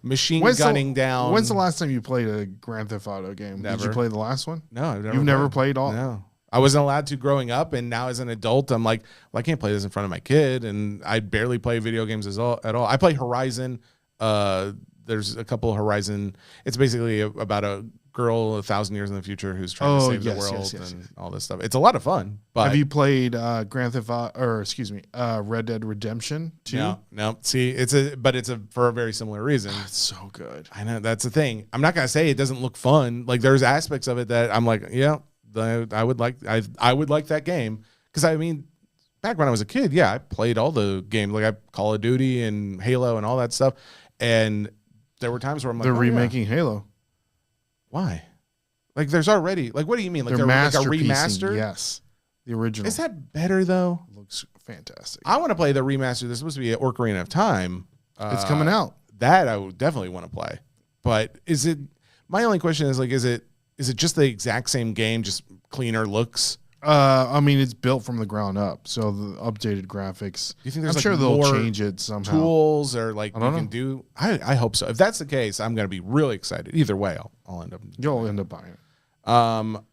machine gunning down. When's the last time you played a Grand Theft Auto game? Never. Did you play the last one? No, I've never. You've never played all? No. I wasn't allowed to growing up, and now as an adult, I'm like, well, I can't play this in front of my kid, and I barely play video games at all. I play Horizon. There's a couple of Horizon. It's basically about a girl 1,000 years in the future who's trying to save the world and all this stuff. It's a lot of fun. But have you played Grand Theft Auto, Red Dead Redemption 2? No. See, it's for a very similar reason. It's so good. I know, that's the thing. I'm not gonna say it doesn't look fun. Like there's aspects of it that I'm like, yeah. I would like that game because I mean, back when I was a kid, I played all the games like Call of Duty and Halo and all that stuff, and there were times where I'm like, they're remaking Halo. Why? Like, there's already like, what do you mean? Like they're like a remaster? Yes, the original. Is that better though? It looks fantastic. I want to play the remaster. There's supposed to be an Ocarina of Time. It's coming out. That I would definitely want to play. But is it? My only question is like, is it just the exact same game, just cleaner looks? I mean, it's built from the ground up, so the updated graphics. Do you think there's I'm sure they'll change it somehow? Tools or like you can do. I hope so. If that's the case, I'm going to be really excited. Either way, I'll end up. You'll end up buying it.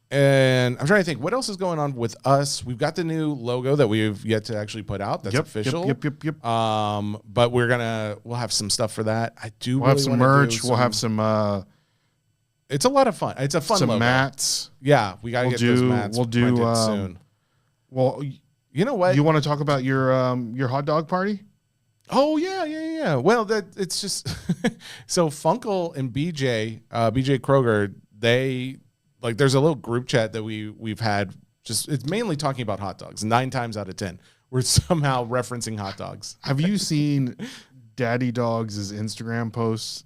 And I'm trying to think what else is going on with us. We've got the new logo that we've yet to actually put out. That's official. Yep. But we'll have some stuff for that. We'll have some merch. We'll have some. It's a lot of fun. It's a fun some logo. Mats. Yeah, we gotta get those mats. We'll do soon. Well, you know what? You want to talk about your hot dog party? Oh yeah. Well, it's just so Funkel and BJ Kroger, they like there's a little group chat that we've had. Just it's mainly talking about hot dogs. 9 times out of 10, we're somehow referencing hot dogs. Have you seen Daddy Dogs' Instagram posts?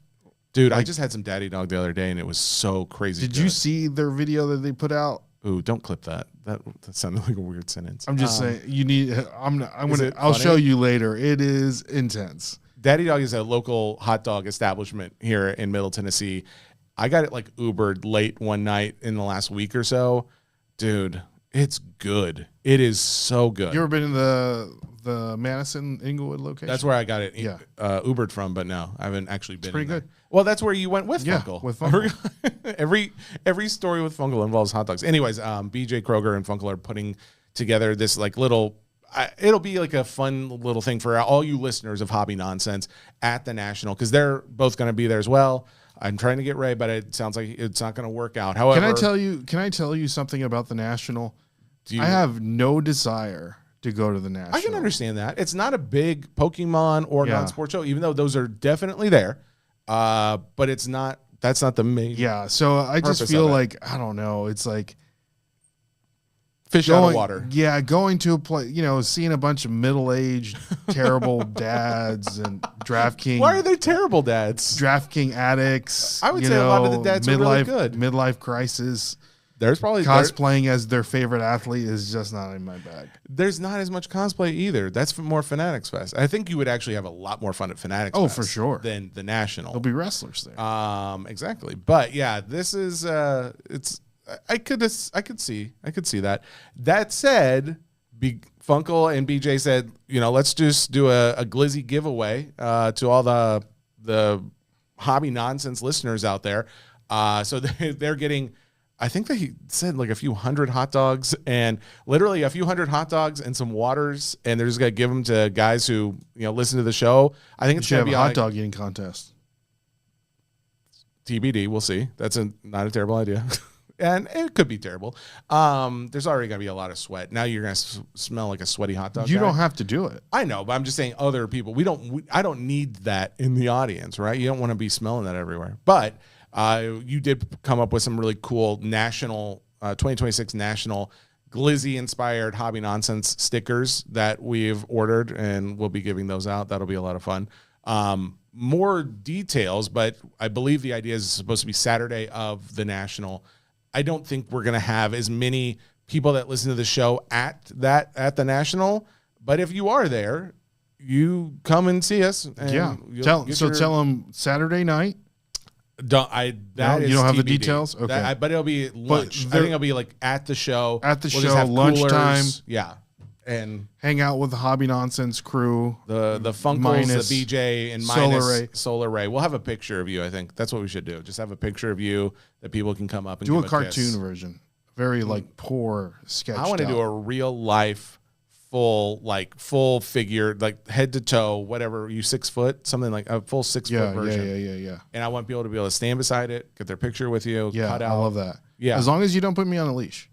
Dude, I just had some Daddy Dog the other day, and it was so crazy. Did you see their video that they put out? Ooh, don't clip that. That sounded like a weird sentence. I'm just saying you need. I'll show you later. It is intense. Daddy Dog is a local hot dog establishment here in Middle Tennessee. I got it like Ubered late one night in the last week or so. Dude, it's good. It is so good. You ever been in the Madison Inglewood location? That's where I got it. Yeah. Ubered from, but no, I haven't actually been. It's pretty good. Well, that's where you went with Funkle. With Funkle. every story with Funkle involves hot dogs. Anyways, BJ Kroger and Funkle are putting together this like little. It'll be like a fun little thing for all you listeners of Hobby Nonsense at the National, because they're both going to be there as well. I'm trying to get Ray, but it sounds like it's not going to work out. However, can I tell you something about the National? I have no desire to go to the National. I can understand that. It's not a big Pokemon or non-sport show, even though those are definitely there. But it's not. That's not the main. Yeah. So I just feel like I don't know. It's like fish out of water. Yeah, going to a place, seeing a bunch of middle-aged, terrible dads and DraftKings. Why are they terrible dads? DraftKings addicts. I would say a lot of the dads are really good. Midlife crisis. There's probably cosplaying as their favorite athlete is just not in my bag. There's not as much cosplay either. That's more Fanatics Fest. I think you would actually have a lot more fun at Fanatics Fest. For sure. Than the National. There'll be wrestlers there. Exactly. But yeah, this is it's. I could see that. That said, Funkle and BJ said, let's just do a Glizzy giveaway to all the Hobby Nonsense listeners out there. So they're getting, I think they said like a few hundred hot dogs, and literally a few hundred hot dogs and some waters, and they're just gonna give them to guys who listen to the show. I think it's gonna be a hot dog eating contest. TBD. We'll see. That's not a terrible idea. And it could be terrible. There's already going to be a lot of sweat. Now you're going to smell like a sweaty hot dog. You don't have to do it. I know, but I'm just saying other people. I don't need that in the audience, right? You don't want to be smelling that everywhere. But you did come up with some really cool national 2026 national Glizzy-inspired Hobby Nonsense stickers that we've ordered, and we'll be giving those out. That'll be a lot of fun. More details, but I believe the idea is supposed to be Saturday of the National. I don't think we're going to have as many people that listen to the show at the National, but if you are there, you come and see us. And tell them Saturday night. You don't have TBD. The details, okay? But it'll be lunch. I think it'll be like at the show. At the show, lunchtime. Yeah, and hang out with the Hobby Nonsense crew. The Funkles, the BJ, and Solar Ray. We'll have a picture of you. I think that's what we should do. Just have a picture of you that people can come up and do give a cartoon version. Very poor sketch. I want to do a real life, full figure, like head to toe, whatever. You 6 foot, something like a full 6 foot version. Yeah. And I want people to be able to stand beside it, get their picture with you. Yeah, cut out. I love that. Yeah, as long as you don't put me on a leash.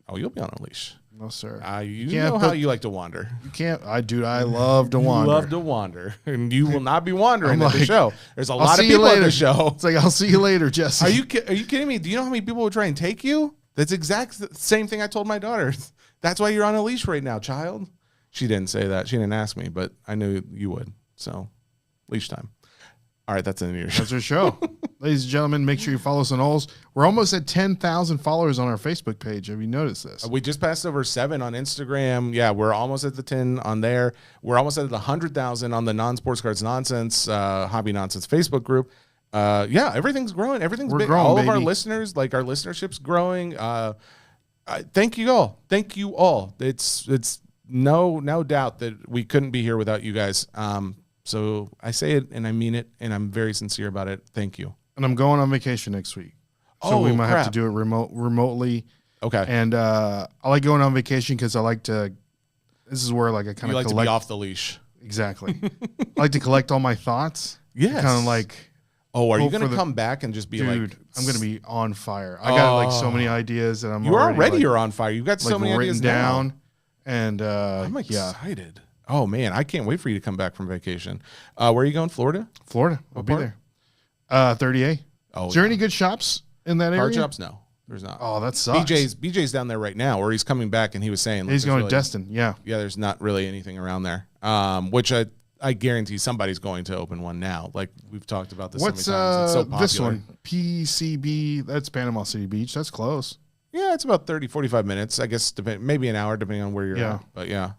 Oh, you'll be on a leash. No, sir. You know how you like to wander. You can't. I love to wander. You love to wander. And you will not be wandering at the show. There's a lot of people at the show. It's like, I'll see you later, Jesse. Are you kidding me? Do you know how many people would try and take you? That's exact same thing I told my daughter. That's why you're on a leash right now, child. She didn't say that. She didn't ask me, but I knew you would. So, leash time. All right, that's the end of your show. That's our show. Ladies and gentlemen, make sure you follow us on Ols. We're almost at 10,000 followers on our Facebook page. Have you noticed this? We just passed over 7 on Instagram. Yeah, we're almost at the 10 on there. We're almost at the 100,000 on the Non-Sports Cards Nonsense, Hobby Nonsense Facebook group. Yeah, everything's growing. Everything's big. Growing, all baby. Of our listeners, like our listenership's growing. Thank you all. Thank you all. It's no doubt that we couldn't be here without you guys. So I say it and I mean it, and I'm very sincere about it. Thank you. And I'm going on vacation next week. So we might have to do it remotely. Okay. And I like going on vacation because I like to, this is where I kind of collect. To be off the leash. Exactly. I like to collect all my thoughts. Yes. Kind of oh, are you going to come back and just be dude, I'm going to be on fire. I got so many ideas that you're on fire. You got so many ideas down. Now. And I'm excited. Oh man, I can't wait for you to come back from vacation. Where are you going? Florida? I'll be there. 30A. Oh, is there any good shops in that area? Card shops? No, there's not. Oh, that sucks. BJ's down there right now, or he's coming back, and he was saying he's going really, to Destin. Yeah. Yeah, there's not really anything around there. Which I guarantee somebody's going to open one now. Like we've talked about this What's so many times. It's so popular. this one? PCB. That's Panama City Beach. That's close. Yeah, it's about 30, 45 minutes. I guess maybe an hour depending on where you're at. But yeah.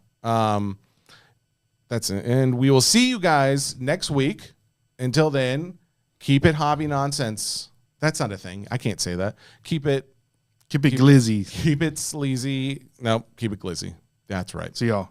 That's it. And we will see you guys next week. Until then, keep it hobby nonsense. That's not a thing. I can't say that. Keep it glizzy. Keep it sleazy. No, keep it glizzy. That's right. See y'all.